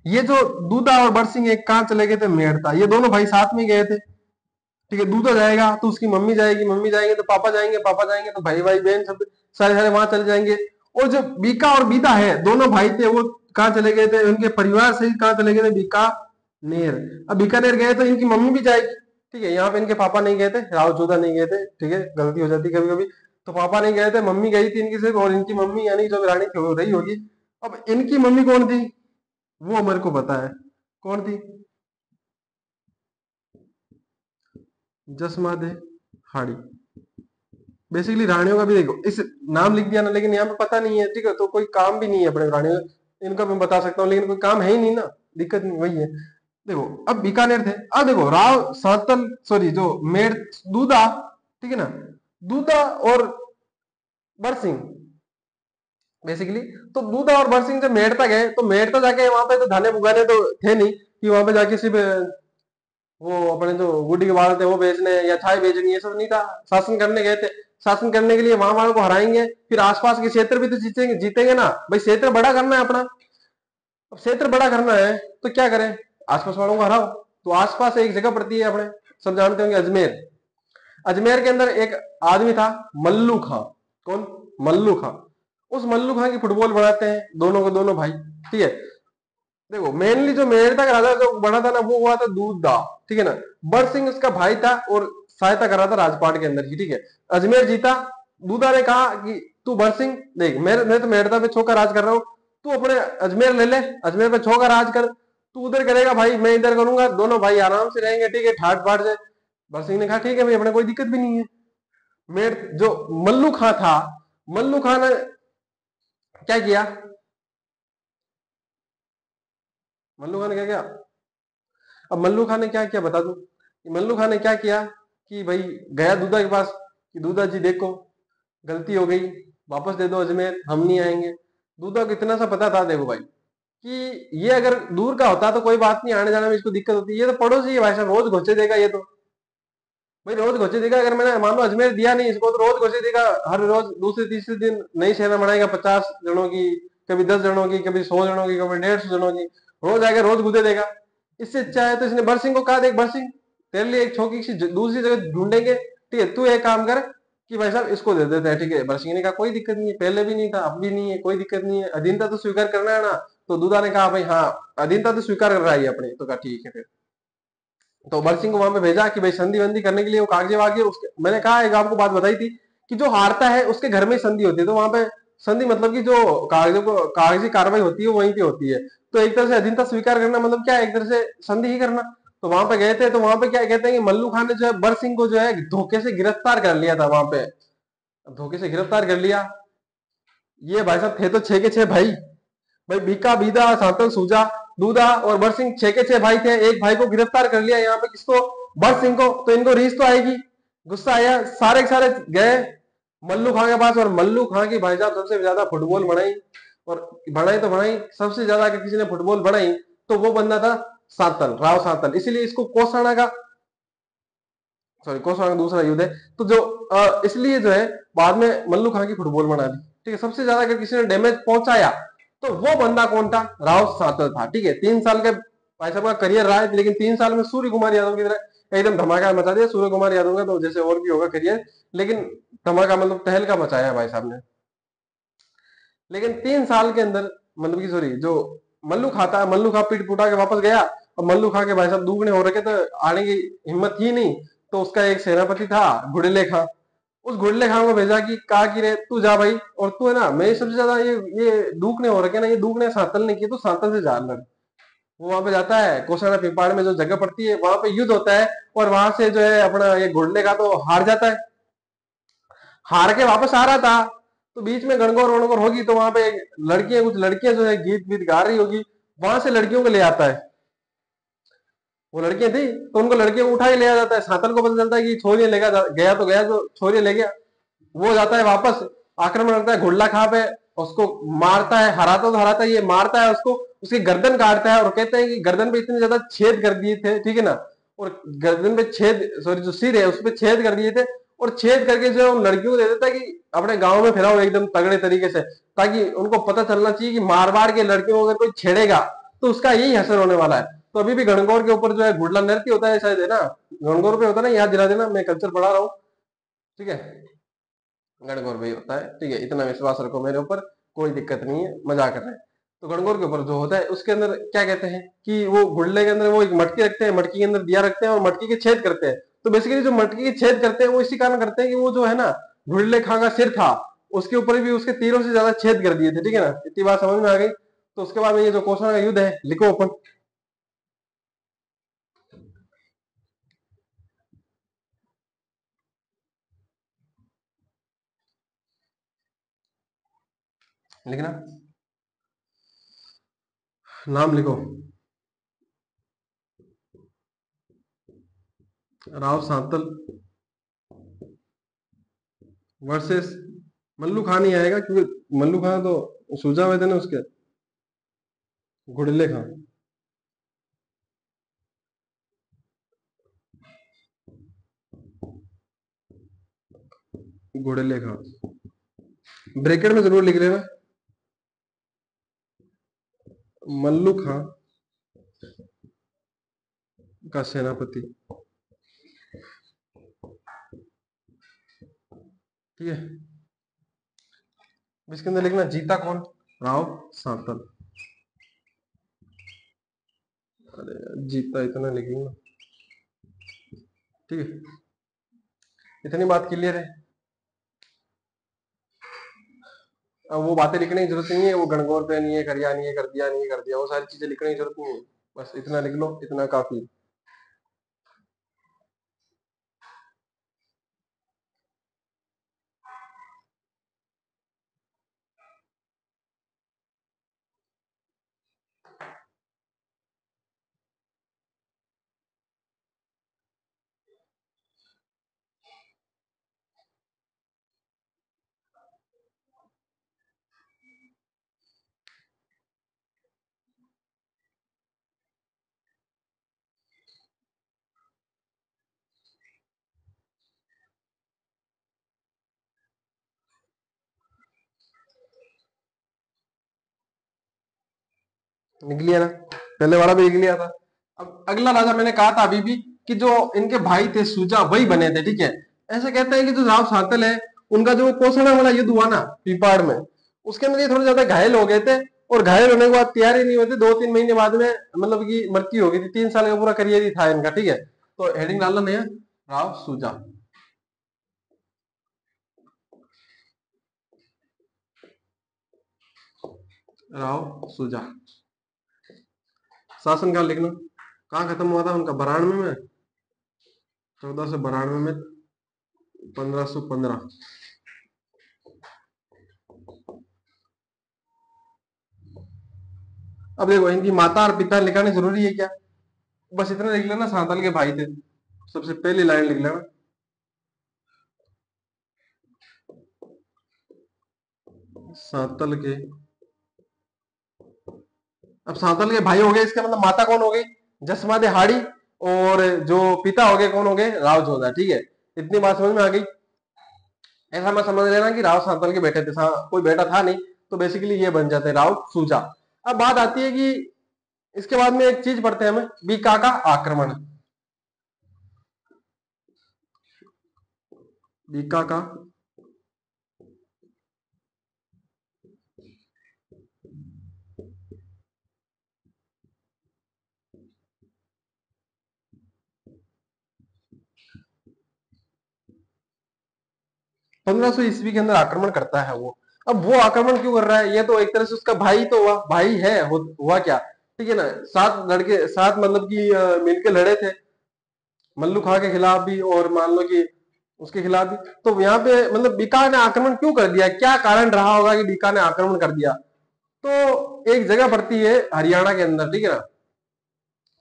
ये जो दूधा और बरसिंह एक कहां चले गए थे, मेड़ता। ये दोनों भाई साथ में गए थे, ठीक है। दूधा जाएगा तो उसकी मम्मी जाएगी, मम्मी जाएंगे तो पापा जाएंगे, पापा जाएंगे तो भाई भाई बहन सब सारे सारे वहां चले जाएंगे। और जो बीका और बीदा है दोनों भाई थे, वो कहाँ चले गए थे, उनके परिवार सहित कहाँ चले गए थे, बीकानेर। अब बीकानेर गए तो इनकी मम्मी भी जाएगी, ठीक है। यहाँ पे इनके पापा नहीं गए थे, राव जोधा नहीं गए थे, ठीक है, गलती हो जाती कभी कभी। तो पापा नहीं गए थे, मम्मी गई थी इनकी सिर्फ, और इनकी मम्मी यानी जो रानी थी हो रही होगी। अब इनकी मम्मी कौन थी वो मेरे को पता है, कौन थी, जसमा दे हाड़ी। बेसिकली रानियों का भी देखो, इस नाम लिख दिया ना, लेकिन यहाँ पे पता नहीं है, ठीक है। तो कोई काम भी नहीं है अपने रानियों का, इनका मैं बता सकता हूँ लेकिन कोई काम है ही नहीं ना, दिक्कत नहीं वही है। देखो अब बीकानेर थे, अब देखो राव सातल, सॉरी जो मेड़ दूधा, ठीक है ना, दूधा और बरसिंह बेसिकली। तो दूधा और बरसिंह जब मेड़ता गए तो मेड़ता जाके वहां पे तो धाने बुगाने तो थे नहीं कि वहां पे जाके सिर्फ वो अपने जो गुड्डी के बाल थे वो बेचने या छाई बेचनी, ये सब नहीं था। शासन करने गए थे, शासन करने के लिए वहां वालों को हराएंगे, फिर आसपास के क्षेत्र भी तो जीतेंगे, जीतेंगे ना भाई, क्षेत्र बड़ा करना है अपना। अब क्षेत्र बड़ा करना है तो क्या करें, आसपास वालों को हराओ। तो आसपास एक जगह पड़ती है अपने, सब जानते होंगे, अजमेर। अजमेर के अंदर एक आदमी था मल्लू खां। कौन, मल्लू खां। उस मल्लू खां की फुटबॉल बनाते हैं दोनों को दोनों भाई, ठीक है। देखो मेनली जो मेड़ता का राजा जो बना था ना वो हुआ था दूधदा, ठीक है ना। बर सिंह उसका भाई था और सहायता कर रहा था राजपाट के अंदर की, ठीक है। अजमेर जीता, दूधा ने कहा कि तू बर सिंह देख, मैं तो मेड़ता पे छो का राज कर रहा हूँ, तू अपने अजमेर ले ले, अजमेर पे छो का राज कर, तू उधर करेगा भाई, मैं इधर करूंगा, दोनों भाई आराम से रहेंगे, ठीक है, ठाट बाट से। बर सिंह ने कहा ठीक है भाई, अपने कोई दिक्कत भी नहीं है। मेड़ जो मल्लू खां था, मल्लू खां ने क्या किया, मल्लू खान ने क्या किया, अब मल्लू खान ने क्या किया बता दूं। मल्लू खान ने क्या किया कि भाई गया दूधा के पास कि दूधा जी देखो गलती हो गई, वापस दे दो अजमेर, हम नहीं आएंगे। दूधा को इतना सा पता था देखो भाई कि ये अगर दूर का होता तो कोई बात नहीं, आने जाने में इसको दिक्कत होती, ये तो पड़ोसी है भाई साहब, रोज घोचे देगा ये तो, भाई रोज घोचे देगा। अगर मैंने मान लो अजमेर दिया नहीं इसको तो रोज घोचे देगा, हर रोज दूसरे तीसरे दिन नई सेना बनाएगा, 50 जनों की, कभी 10 जनों की, कभी 100 जनों की, कभी 150 जनों की, रोज आएगा रोज गुदे देगा। इससे अच्छा है तो इसने बरसिंह को कहा, देख बरसिंह तेरे लिए एक छोटी सी दूसरी जगह ढूंढेंगे, ठीक है, तू एक काम कर कि भाई साहब इसको दे देते हैं, ठीक है। बरसिंह ने कहा कोई दिक्कत नहीं है, पहले भी नहीं था अब भी नहीं है, कोई दिक्कत नहीं है, अधीनता तो स्वीकार करना है ना। तो दूधा ने कहा भाई हाँ अधीनता तो स्वीकार कर रहा है अपने, तो कहा ठीक है फिर। तो बल सिंह को वहां पे भेजा कि भाई संधि वंधि करने के लिए वो कागजे वागजे उसके, मैंने कहा एक आपको बात बताई थी कि जो हारता है उसके घर में संधि होती है, तो वहां पे संधि मतलब कि जो कागजों को कागजी कार्रवाई होती है वो वहीं पे होती है। तो एक तरह से अधीनता स्वीकार करना मतलब क्या है, एक तरह से संधि ही करना। तो वहां पे गए थे, तो वहां पे क्या कहते हैं कि मल्लू खान ने जो है बर सिंह को जो है धोखे से गिरफ्तार कर लिया था वहां पे, धोखे से गिरफ्तार कर लिया। ये भाई साहब थे तो 6 के 6 भाई, भाई बीका बीदा सांतल सूजा दूधा और बर सिंह 6 के 6 भाई थे, एक भाई को गिरफ्तार कर लिया यहाँ पे, किसको, बर सिंह को। तो इनको रीस तो आएगी, गुस्सा आया, सारे के सारे गए मल्लू खां के पास, और मल्लू खां की भाई साहब सबसे ज्यादा फुटबॉल बढ़ाई, और बढ़ाई तो बढ़ाई, सबसे ज्यादा अगर किसी ने फुटबॉल बढ़ाई तो वो बंदा था सातल, राव सातल। इसीलिए इसको कोसाना का, सॉरी कोसाना का दूसरा युद्ध है। तो जो इसलिए जो है बाद में मल्लू खां की फुटबॉल बना दी, ठीक है। सबसे ज्यादा अगर किसी ने डैमेज पहुंचाया तो वो बंदा कौन था, राव सातल था, ठीक है। 3 साल के भाई साहब का करियर रहा है, लेकिन 3 साल में सूर्य कुमार यादव की तरह एकदम धमाका मचा दिया। सूर्य कुमार यादव का तो जैसे और भी होगा करियर, लेकिन धमाका मतलब तहलका मचाया है भाई साहब ने। लेकिन 3 साल के अंदर मतलब की सॉरी जो मल्लू खाता, मल्लू खा पीट पुटा के वापस गया, और मल्लू खा के भाई साहब दुगने हो रखे तो आने की हिम्मत ही नहीं। तो उसका एक सेनापति था गुड़िले खां, उस घुड़ले खां को भेजा कि कहा कि रे तू जा भाई, और तू है ना, मैं सबसे ज्यादा ये डूक ने हो रखे ना, ये डूक ने सांतल ने किया, तो सांतल से जा लड़। वो वहां पे जाता है कोसाना पिपाड़ में जो जगह पड़ती है, वहां पे युद्ध होता है, और वहां से जो है अपना ये घुड़ले का तो हार जाता है। हार के वापस आ रहा था, तो बीच में गणगौर वणगौर होगी, तो वहां पे लड़कियां, कुछ लड़कियां जो है गीत वीत गा रही होगी, वहां से लड़कियों को ले आता है। वो लड़कियां थी, तो उनको लड़कियों को उठा के ले आ जाता है। सांतल को पता चलता है कि छोरियां लेगा गया, तो गया, जो छोरियां ले गया। वो जाता है वापस, आक्रमण करता है घुड़ला खां पे, उसको मारता है, हराता तो हराता है, ये मारता है उसको, उसकी गर्दन काटता है, और कहते हैं कि गर्दन पे इतने ज्यादा छेद कर दिए थे, ठीक है ना, और गर्दन पे छेद, सॉरी जो सिर है उस पे छेद कर दिए थे, और छेद करके जो है उन लड़कियों को दे देता है कि अपने गांव में फैलाओ एकदम तगड़े तरीके से, ताकि उनको पता चलना चाहिए कि मार मार के लड़कियों को अगर कोई छेड़ेगा तो उसका यही असर होने वाला है। तो अभी भी गणगौर के ऊपर जो है घुड़ला नृत्य होता है शायद, है ना, गणगौर पे होता है ना, याद दिला देना, मैं कल्चर पढ़ा रहा हूँ। ठीक है, गणगौर पे ही होता है, ठीक है, इतना विश्वास रखो मेरे ऊपर, कोई दिक्कत नहीं है, मजाक कर रहे हैं। तो गणगौर के ऊपर जो होता है उसके अंदर क्या कहते हैं कि वो घुड़ले के अंदर वो एक मटकी रखते हैं, मटकी के अंदर दिया रखते हैं, और मटकी के छेद करते हैं। तो बेसिकली जो मटकी के छेद करते हैं वो इसी कारण करते हैं कि वो जो है ना, घुड़ले खां का सिर था, उसके ऊपर भी उसके तीरों से ज्यादा छेद कर दिए थे, ठीक है ना, इतनी बात समझ में आ गई। तो उसके बाद में ये जो कौशल का युद्ध है, लिखो अपन। लिखना, नाम लिखो। राव सांतल वर्सेस मल्लू खान ही आएगा, क्योंकि मल्लू खान तो सूझा हुए थे ना उसके, घुड़ले खां। घुड़ले खां, ब्रैकेट में जरूर लिख लेना, मल्लू खां का सेनापति। ठीक है, इसके अंदर लिखना जीता कौन, राव सांतल। अरे जीता इतना लिखेंगे, ठीक है, इतनी बात क्लियर है। अब वो बातें लिखने की जरूरत नहीं है, वो गणगौर पे नहीं है, करिया नहीं है, कर दिया नहीं है, कर दिया, वो सारी चीजें लिखने की जरूरत नहीं है। बस इतना लिख लो, इतना काफी। लिख लिया ना, पहले वाला भी लिख लिया था। अब अगला राजा मैंने कहा था अभी भी, कि जो इनके भाई थे सुजा, वही बने थे, ठीक है। ऐसे कहते हैं कि जो राव सांतल है, उनका जो कोसड़ा वाला युद्ध हुआ ना पीपाड़ में, उसके अंदर ये थोड़े ज्यादा घायल हो गए थे, और घायल होने के बाद तैयार ही नहीं होते, 2-3 महीने बाद में मतलब की मृत्यु हो गई थी। 3 साल का पूरा करियर ही था इनका, ठीक है। तो हेडिंग डालना नहीं है, राव सुजा, राव सुजा। शासनकाल लिखना, कहाँ खत्म हुआ था उनका, 92 में, 1492 में, 1515। अब देखो, इनकी माता और पिता लिखाने जरूरी है क्या, बस इतना लिख लेना, सांतल के भाई थे, सबसे पहली लाइन लिख लेना, सांतल के। अब सांतल के भाई हो गए, इसका मतलब माता कौन हो गई, जसमा हाड़ी, और जो पिता हो गए कौन हो गए, राव जोधा, ठीक है। इतनी बात समझ में आ गई। ऐसा मत समझ लेना कि राव सांतल के बेटे थे, कोई बेटा था नहीं, तो बेसिकली ये बन जाते राव सूजा। अब बात आती है कि इसके बाद में एक चीज पढ़ते हैं हमें, बीका का आक्रमण। बीका का 1500 ईस्वी के अंदर आक्रमण करता है वो। अब वो आक्रमण क्यों कर रहा है? ये तो एक तरह से उसका भाई तो हुआ, भाई है, हुआ क्या, ठीक है ना। 7 लड़के, 7 मतलब कि मिलके लड़े थे मल्लू खां के खिलाफ भी, और मान लो कि उसके खिलाफ भी। तो यहाँ पे मतलब बीकानेर ने आक्रमण क्यों कर दिया, क्या कारण रहा होगा कि बीकानेर ने आक्रमण कर दिया? तो एक जगह पड़ती है हरियाणा के अंदर, ठीक है ना।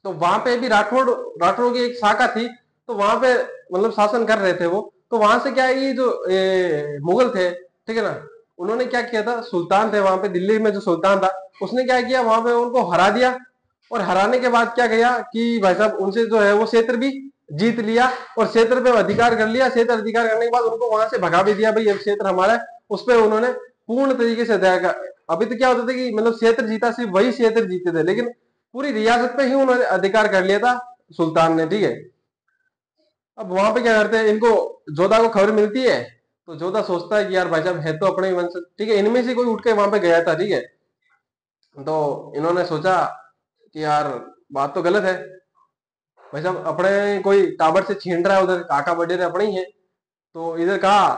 तो वहां पे भी राठौड़ की एक शाखा थी, तो वहां पे मतलब शासन कर रहे थे वो। तो वहां से क्या है, ये जो मुगल थे, ठीक है ना, उन्होंने क्या किया था, सुल्तान थे वहां पे, दिल्ली में जो सुल्तान था, उसने क्या किया, वहां पे उनको हरा दिया। और हराने के बाद क्या किया कि भाई साहब उनसे जो है वो क्षेत्र भी जीत लिया, और क्षेत्र पे अधिकार कर लिया। क्षेत्र अधिकार करने के बाद उनको वहां से भगा भी दिया, भाई ये क्षेत्र हमारा है। उस पर उन्होंने पूर्ण तरीके से अभी तो क्या होता था कि मतलब क्षेत्र जीता, सिर्फ वही क्षेत्र जीते थे, लेकिन पूरी रियासत पे ही उन्होंने अधिकार कर लिया था सुल्तान ने, ठीक है। अब वहां पे क्या करते हैं, इनको जोधा को खबर मिलती है, तो जोधा सोचता है कि यार भाई साहब है तो अपने ही वंश, ठीक है, इनमें से कोई उठ के वहां पे गया था, ठीक है। तो इन्होंने सोचा कि यार बात तो गलत है, भाई साहब अपने कोई टाबर से छीन रहा है, उधर काका वडेरे अपने ही है। तो इधर कहा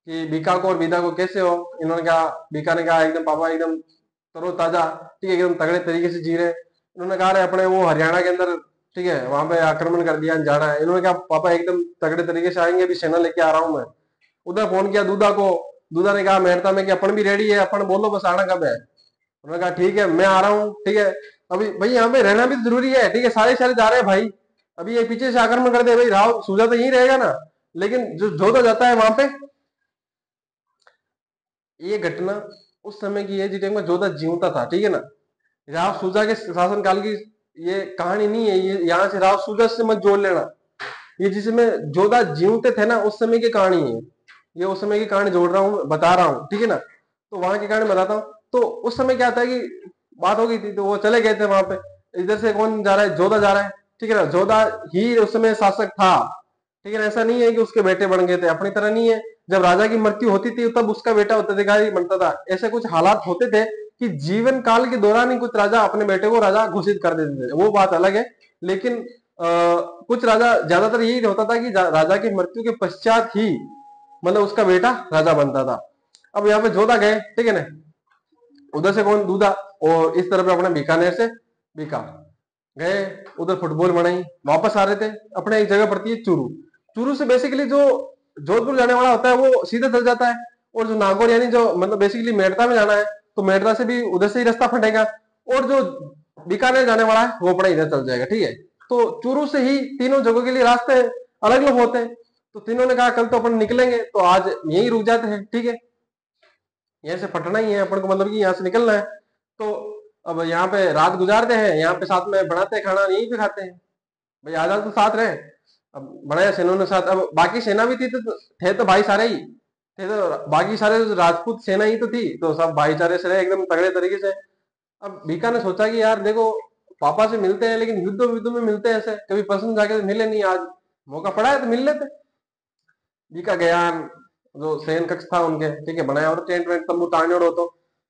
कि बीका को और बीदा को कैसे हो? इन्होंने कहा, बीका ने कहा एकदम पापा एकदम तरोताजा, ठीक है, एकदम तगड़े तरीके से जी रहे। इन्होंने कहा रहे अपने वो हरियाणा के अंदर, ठीक है, वहां पे आक्रमण कर दिया, जाना है। इन्होंने कहा पापा एकदम तगड़े तरीके से आएंगे, अभी सेना लेके आ रहा हूँ मैं। उधर फोन किया दूधा को, दूधा ने कहा मेहरता में कि अपन भी रेडी है, अपन बोलो बस आना कब है। उन्होंने कहा ठीक है मैं आ रहा हूँ, ठीक है। अभी भाई यहाँ पे रहना भी जरूरी है, ठीक है, सारे सारे जा रहे हैं भाई। अभी ये पीछे से आक्रमण कर दे भाई, राव सूजा तो यही रहेगा ना। लेकिन जो जोधा जाता है वहां पे, ये घटना उस समय की है जिस टाइम में जोधा जीवता था, ठीक है ना। राव सूजा के शासन काल की ये कहानी नहीं है, ये यहाँ से राव सूजा से मत जोड़ लेना। ये जिसमें जोधा जीवते थे ना उस समय की कहानी है, ये उस समय की कहानी जोड़ रहा हूँ, बता रहा हूँ, ठीक है ना। तो वहां की कहानी बताता हूँ। तो उस समय क्या था कि बात हो गई थी, तो वो चले गए थे वहां पे। इधर से कौन जा रहा है, जोधा जा रहा है, ठीक है ना। जोधा ही उस समय शासक था, ठीक है ना। ऐसा नहीं है कि उसके बेटे बन गए थे, अपनी तरह नहीं है। जब राजा की मृत्यु होती थी तब उसका बेटा उत्तराधिकारी बनता था, ऐसे कुछ हालात होते थे कि जीवन काल के दौरान ही कुछ राजा अपने बेटे को राजा घोषित कर देते थे, वो बात अलग है। लेकिन कुछ राजा, ज्यादातर यही होता था कि राजा की मृत्यु के पश्चात ही मतलब उसका बेटा राजा बनता था। अब यहाँ पे जोधा गए, ठीक है ना, उधर से कौन, दूधा, और इस तरफ अपने बीकानेर से बीका गए, उधर फुटबॉल बनाई, वापस आ रहे थे। अपने एक जगह पड़ती है चूरू। चूरू से बेसिकली जो जोधपुर जाने वाला होता है वो सीधे चल जाता है, और जो नागौर यानी जो मतलब बेसिकली मेड़ता में जाना है तो मेड़ता से भी उधर से ही रास्ता फटेगा, और जो बीकानेर जाने वाला है वो अपना इधर चल जाएगा, ठीक है। तो चूरू से ही तीनों जगहों के लिए रास्ते अलग अलग होते हैं। तो तीनों ने कहा कल तो अपन निकलेंगे, तो आज यही रुक जाते हैं, ठीक है, यहाँ से पटना ही है अपन को, मतलब कि यहाँ से निकलना है। तो अब यहाँ पे रात गुजारते हैं, यहाँ पे साथ में बनाते हैं खाना, यहीं पे खाते हैं। भाई आजाद तो साथ रहे, अब बनाया सेना ने साथ। अब बाकी सेना भी थी, तो थे तो भाई सारे ही थे, तो बाकी सारे राजपूत सेना ही तो थी, तो सब भाईचारे से रहे एकदम तगड़े तरीके से। अब बीका ने सोचा कि यार देखो, पापा से मिलते हैं लेकिन युद्ध युद्ध में मिलते हैं, ऐसे कभी पसंद जाके तो मिले नहीं, आज मौका पड़ा है तो मिल लेते। बीका गया, जो शयन कक्ष था उनके, ठीक है, बनाया, और टेंट वेंट तंबू ताने हो, तो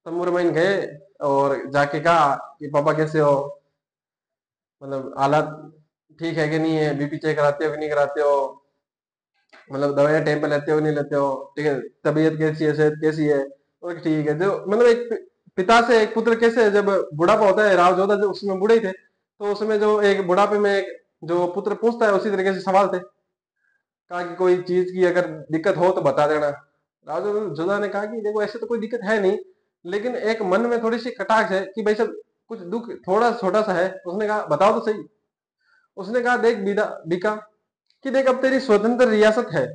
तंबू में गए और जाके कहा कि पापा कैसे हो, मतलब हालात ठीक है कि नहीं है, बीपी चेक कराते हो कि नहीं कराते हो, मतलब दवाइयां टाइम पे लेते हो नहीं लेते हो, ठीक है, तबीयत कैसी है, सेहत कैसी है। और ठीक है, जो मतलब एक पिता से एक पुत्र कैसे, जब बुढ़ापा होता है, राव जोधा जो उसमें बूढ़े ही थे, तो उसमें जो एक बुढ़ापे में एक जो पुत्र पूछता है, उसी तरीके से सवाल थे। कहा कि कोई चीज की अगर दिक्कत हो तो बता देना। राव जोधा ने कहा कि देखो ऐसे तो कोई दिक्कत है नहीं, लेकिन एक मन में थोड़ी सी कटाक्ष है कि भाई सब कुछ दुख थोड़ा छोटा सा है। उसने कहा बताओ तो सही। उसने कहा देख बीका, कि देख अब तेरी स्वतंत्र रियासत है,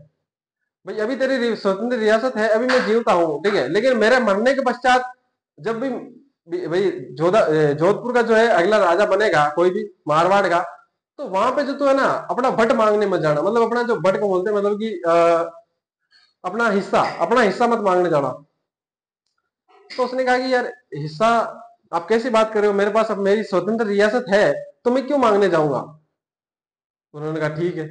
भाई अभी तेरी स्वतंत्र रियासत है, अभी मैं जीवता हूँ, ठीक है, लेकिन मेरे मरने के पश्चात जब भी भाई जोधपुर का जो है अगला राजा बनेगा कोई भी मारवाड़ का, तो वहां पे जो तो है ना अपना भट्ट मांगने मत जाना, मतलब अपना जो भट्ट को बोलते हैं, मतलब कि अपना हिस्सा मत मांगने जाना। तो उसने कहा कि यार हिस्सा, आप कैसी बात कर रहे हो, मेरे पास अब मेरी स्वतंत्र रियासत है, तो मैं क्यों मांगने जाऊंगा। उन्होंने कहा ठीक है,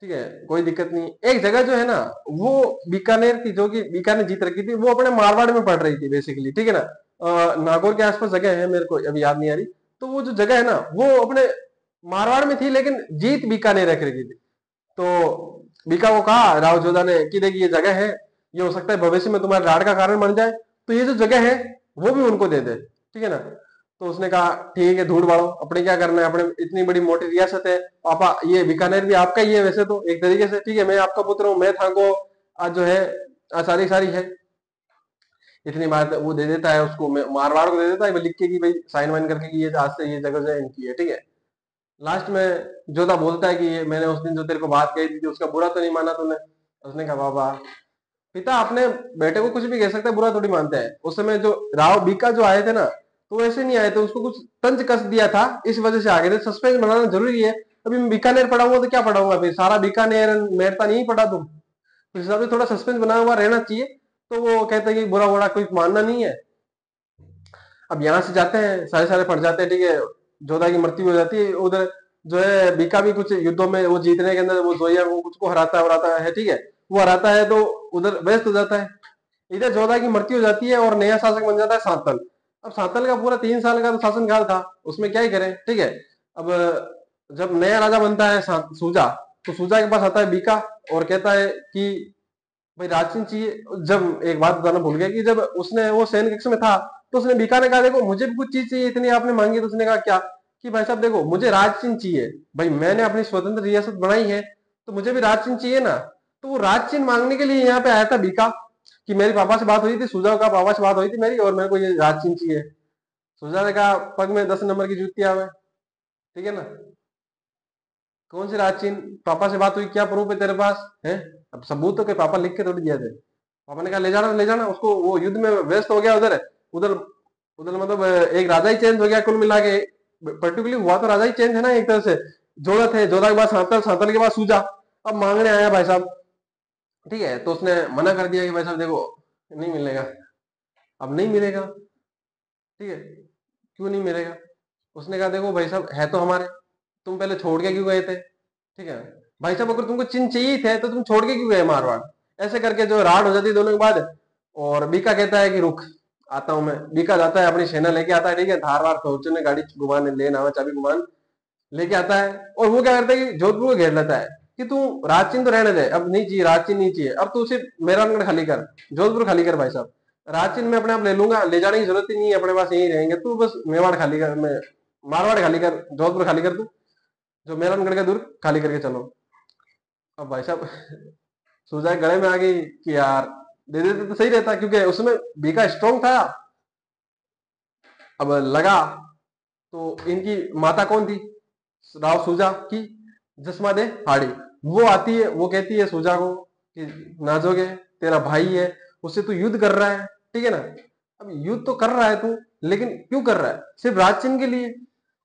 ठीक है, कोई दिक्कत नहीं। एक जगह जो है ना, वो बीकानेर की, जो कि बीकानेर जीत रखी थी, वो अपने मारवाड़ में पड़ रही थी बेसिकली, ठीक है ना। नागौर के आसपास जगह है, मेरे को अभी याद नहीं आ रही। तो वो जो जगह है ना वो अपने मारवाड़ में थी, लेकिन जीत बीकानेर रख रखी थी। तो बीका को कहा राव जोधा ने कि देखिए ये जगह है, ये हो सकता है भविष्य में तुम्हारे लाड़ का कारण बन जाए, तो ये जो जगह है वो भी उनको दे दे, ठीक है ना। तो उसने कहा ठीक है, धूड़ बाड़ो, अपने क्या करना है, अपने इतनी बड़ी मोटी रियासत है पापा, ये बीकानेर भी आपका ही है वैसे तो एक तरीके से, ठीक है, मैं आपका पुत्र हूँ, मैं था को आज जो है सारी सारी है। इतनी बात वो दे देता है उसको, मारवाड़ को दे देता है वो लिख के कि भाई साइन वाइन करके कि ये आज से ये जगह जो है इनकी है, ठीक है। लास्ट में जोधा बोलता है कि ये मैंने उस दिन जो तेरे को बात कही थी उसका बुरा तो नहीं माना तूने। उसने कहा बाबा, पिता अपने बेटे को कुछ भी कह सकता है, बुरा थोड़ी मानते हैं। उस समय जो राव बीका जो आए थे ना, तो वैसे नहीं आए थे, उसको कुछ तंज कस दिया था, इस वजह से आ गए थे। सस्पेंस बनाना जरूरी है। अभी मैं बीकानेर पढ़ाऊंगा तो क्या पढ़ाऊंगा, फिर सारा बीकानेर मेरता नहीं पढ़ा दूं, उस हिसाब से थोड़ा सस्पेंस बना हुआ रहना चाहिए। तो वो कहते हैं कि बुरा बुरा कोई मानना नहीं है। अब यहाँ से जाते हैं, सारे सारे पड़ जाते हैं, ठीक है, जोधा की मृत्यु हो जाती है। उधर जो है बीका भी कुछ युद्धों में वो जीतने के अंदर वो जोया को कुछ को हराता है, ठीक है, वो हराता है तो उधर व्यस्त हो जाता है। इधर जोधा की मृत्यु हो जाती है और नया शासक बन जाता है सातल। अब सातल का पूरा 3 साल का तो शासनकाल था, उसमें क्या ही करें, ठीक है। अब जब नया राजा बनता है सूजा, तो सूजा के पास आता है बीका और कहता है कि भाई राजन चाहिए। जब एक बात बताना भूल गया कि जब उसने वो सैन्य कक्ष में था, तो उसने बीका ने कहा देखो मुझे भी कुछ चीज चाहिए, इतनी आपने मांगी, तो उसने कहा क्या, कि भाई साहब देखो मुझे राज चिन्ह चाहिए, भाई मैंने अपनी स्वतंत्र रियासत बनाई है, तो मुझे भी राज चिन्ह चाहिए ना। तो वो राज चिन्ह मांगने के लिए यहाँ पे आया था बीका, कि मेरी पापा से बात हुई थी, सुजाव का पापा से बात हुई थी मेरी, और मेरे को ये राज चिन्ह चाहिए। सुजा ने कहा पग में 10 नंबर की जूती आवे, ठीक है ना, कौन सी राज चिन्ह, पापा से बात हुई, क्या प्रूफ है तेरे पास है। अब सबूत तो के पापा लिख के थोड़ी दिया थे। पापा ने कहा ले जाना ले जाना उसको, वो युद्ध में व्यस्त हो गया उधर उधर उधर, मतलब एक राजा ही चेंज हो गया कुल मिला के। पर्टिकुलरली हुआ तो राजा ही चेंज है ना एक तरह से। जोधा थे, जोधा के बाद सातल, सातल के बाद सूजा, अब मांगने आया भाई साहब, ठीक है। तो उसने मना कर दिया कि भाई साहब देखो नहीं मिलेगा, अब नहीं मिलेगा, ठीक है, क्यों नहीं मिलेगा। उसने कहा देखो भाई साहब है तो हमारे, तुम पहले छोड़ के क्यों गए थे, ठीक है। भाई साहब अगर तुमको चिन्ह चाहिए थे तो तुम छोड़ के क्यों गए मारवाड़। ऐसे करके जो राड हो जाती है दोनों के बाद। और बीका कहता है कि रुक, आता हूं मैं। बीका जाता है, अपनी सेना लेके आता है, ठीक है, धारवाड़ पहुंचने गाड़ी घुमाने लेना हुआ चाबी घुमान लेके आता है। और वो क्या करता है कि जोधपुर को घेर लेता है कि तू राजचिन्ह तो रहने दे, अब नहीं चाहिए राजचिन्ह, नहीं चाहिए, अब तू सिर्फ मेहरानगढ़ खाली कर, जोधपुर खाली कर भाई साहब। राजचिन्ह मैं अपने आप ले लूंगा, ले जाने की जरूरत ही नहीं है, अपने पास यही रहेंगे, तू बस मेवाड़ खाली कर, मैं मारवाड़ खाली कर, जोधपुर खाली कर, तू जो मेहरानगढ़ का दुर्ग खाली करके चलो। अब भाई साहब सुजाए गले में आ गई कि यार दे देते तो सही रहता, क्योंकि उसमें बीका स्ट्रांग था। अब लगा तो इनकी माता कौन थी, राव सुजा की, जसमा दे हाड़ी, वो आती है, वो कहती है सुजा को कि नाजोगे, तेरा भाई है, उससे तू युद्ध कर रहा है, ठीक है ना। अब युद्ध तो कर रहा है तू, लेकिन क्यों कर रहा है, सिर्फ राज चिन्ह के लिए।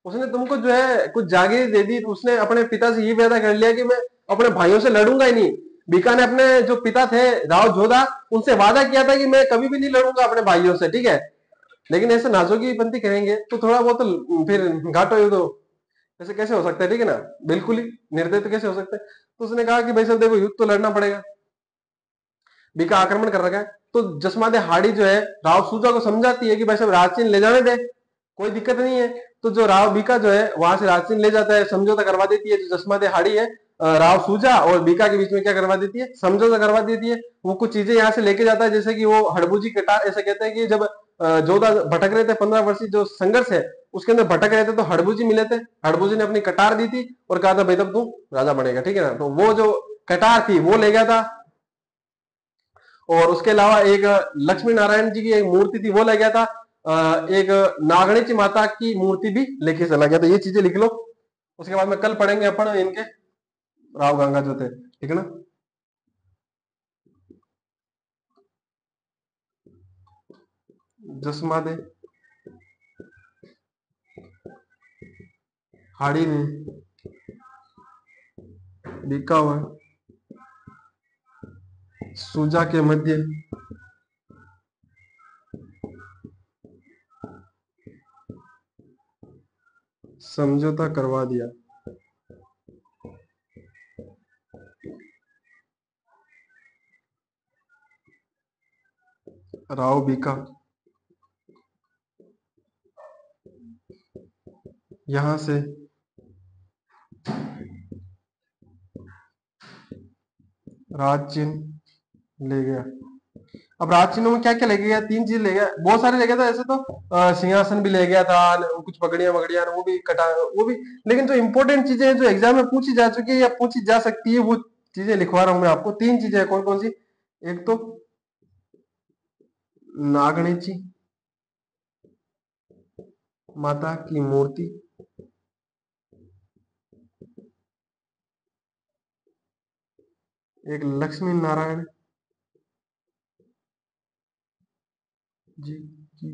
उसने तुमको जो है कुछ जागीर दे दी, तो उसने अपने पिता से ये वादा कर लिया कि मैं अपने भाइयों से लड़ूंगा ही नहीं। बीका ने अपने जो पिता थे राव जोधा, उनसे वादा किया था कि मैं कभी भी नहीं लड़ूंगा अपने भाइयों से, ठीक है। लेकिन ऐसे नाजोगी पंथी करेंगे तो थोड़ा बहुत तो फिर घाटो युद्ध, ऐसे कैसे हो सकता है, ठीक है ना, बिल्कुल ही निर्दय तो कैसे हो सकता है। तो उसने कहा कि भाई साहब देखो युद्ध तो लड़ना पड़ेगा, बीका आक्रमण कर रखा है। तो जसमादे हाड़ी जो है राव सूजा को समझाती है कि भाई साहब राजचिन्ह ले जाने दे, कोई दिक्कत नहीं है। तो जो राव बीका जो है वहां से राजचिन्ह ले जाता है, समझौता करवा देती है। जो जसमादे हाड़ी है राव सूजा और बीका के बीच में क्या करवा देती है, समझौता करवा देती है। वो कुछ चीजें यहाँ से लेके जाता है, जैसे कि वो हड़बूजी कटार, ऐसे कहते हैं कि जब जोधा भटक रहे थे, 15 वर्षीय जो संघर्ष है उसके अंदर भटक रहे थे, तो हड़बूजी मिले थे, हड़बूजी ने अपनी कटार दी थी और कहा था भाई तब तू राजा बनेगा, ठीक है ना। तो वो जो कटार थी वो ले गया था, और उसके अलावा एक लक्ष्मी नारायण जी की एक मूर्ति थी वो ले गया था, एक नागणेची माता की मूर्ति भी लेके चला गया था। ये चीजें लिख लो, उसके बाद में कल पढ़ेंगे अपन इनके राव गंगा जो थे, ठीक है ना। जसमादे हाड़ी ने बीका हुआ सूजा के मध्य समझौता करवा दिया। राव बीका यहां से राज चिन्ह ले गया। अब राज चिन्हों में क्या क्या ले गया, तीन चीज ले गया, बहुत सारे ले गया था ऐसे तो। सिंहासन भी ले गया था, कुछ पगड़ियां वगड़ियां वो भी कटा, वो भी। लेकिन जो इंपॉर्टेंट चीजें हैं जो एग्जाम में पूछी जा चुकी है या पूछी जा सकती है, वो चीजें लिखवा रहा हूं मैं आपको। तीन चीजें हैं, कौन कौन सी? एक तो नागणेची माता की मूर्ति, एक लक्ष्मी नारायण जी की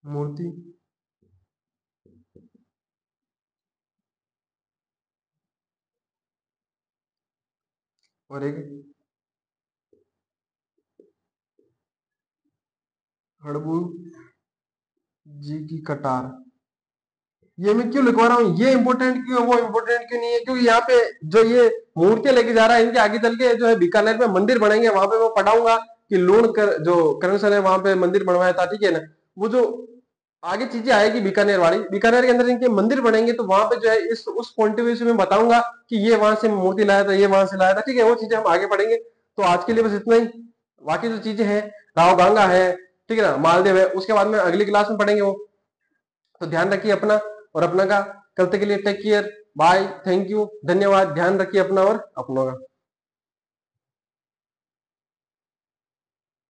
मूर्ति, और एक हड़बू जी की कटार। ये मैं क्यों लिखवा रहा हूँ, ये इंपॉर्टेंट क्यों है, वो इंपॉर्टेंट क्यों नहीं है? क्योंकि यहाँ पे जो ये मूर्तियां लेके जा रहा है, इनके आगे चल के जो है बीकानेर में मंदिर बनेंगे, वहां पे मैं पढ़ाऊंगा कि जो करण सर है वहां पे मंदिर बनवाया था, ठीक है ना। वो जो आगे चीजें आएगी बीकानेर वाली, बीकानेर के अंदर इनके मंदिर बनेंगे, तो वहां पे जो है इस उस पॉइंट ऑफ व्यू से मैं बताऊंगा कि ये वहां से मूर्ति लाया था, ये वहां से लाया था, ठीक है। वो चीजें हम आगे पढ़ेंगे। तो आज के लिए बस इतना ही। बाकी जो चीजें हैं, राव गंगा है, ठीक है ना, मालदेव है, उसके बाद में अगली क्लास में पढ़ेंगे वो। तो ध्यान रखिए अपना और अपना का। कल तक के लिए take care, bye, thank you, धन्यवाद। ध्यान रखिए अपना और अपनों का।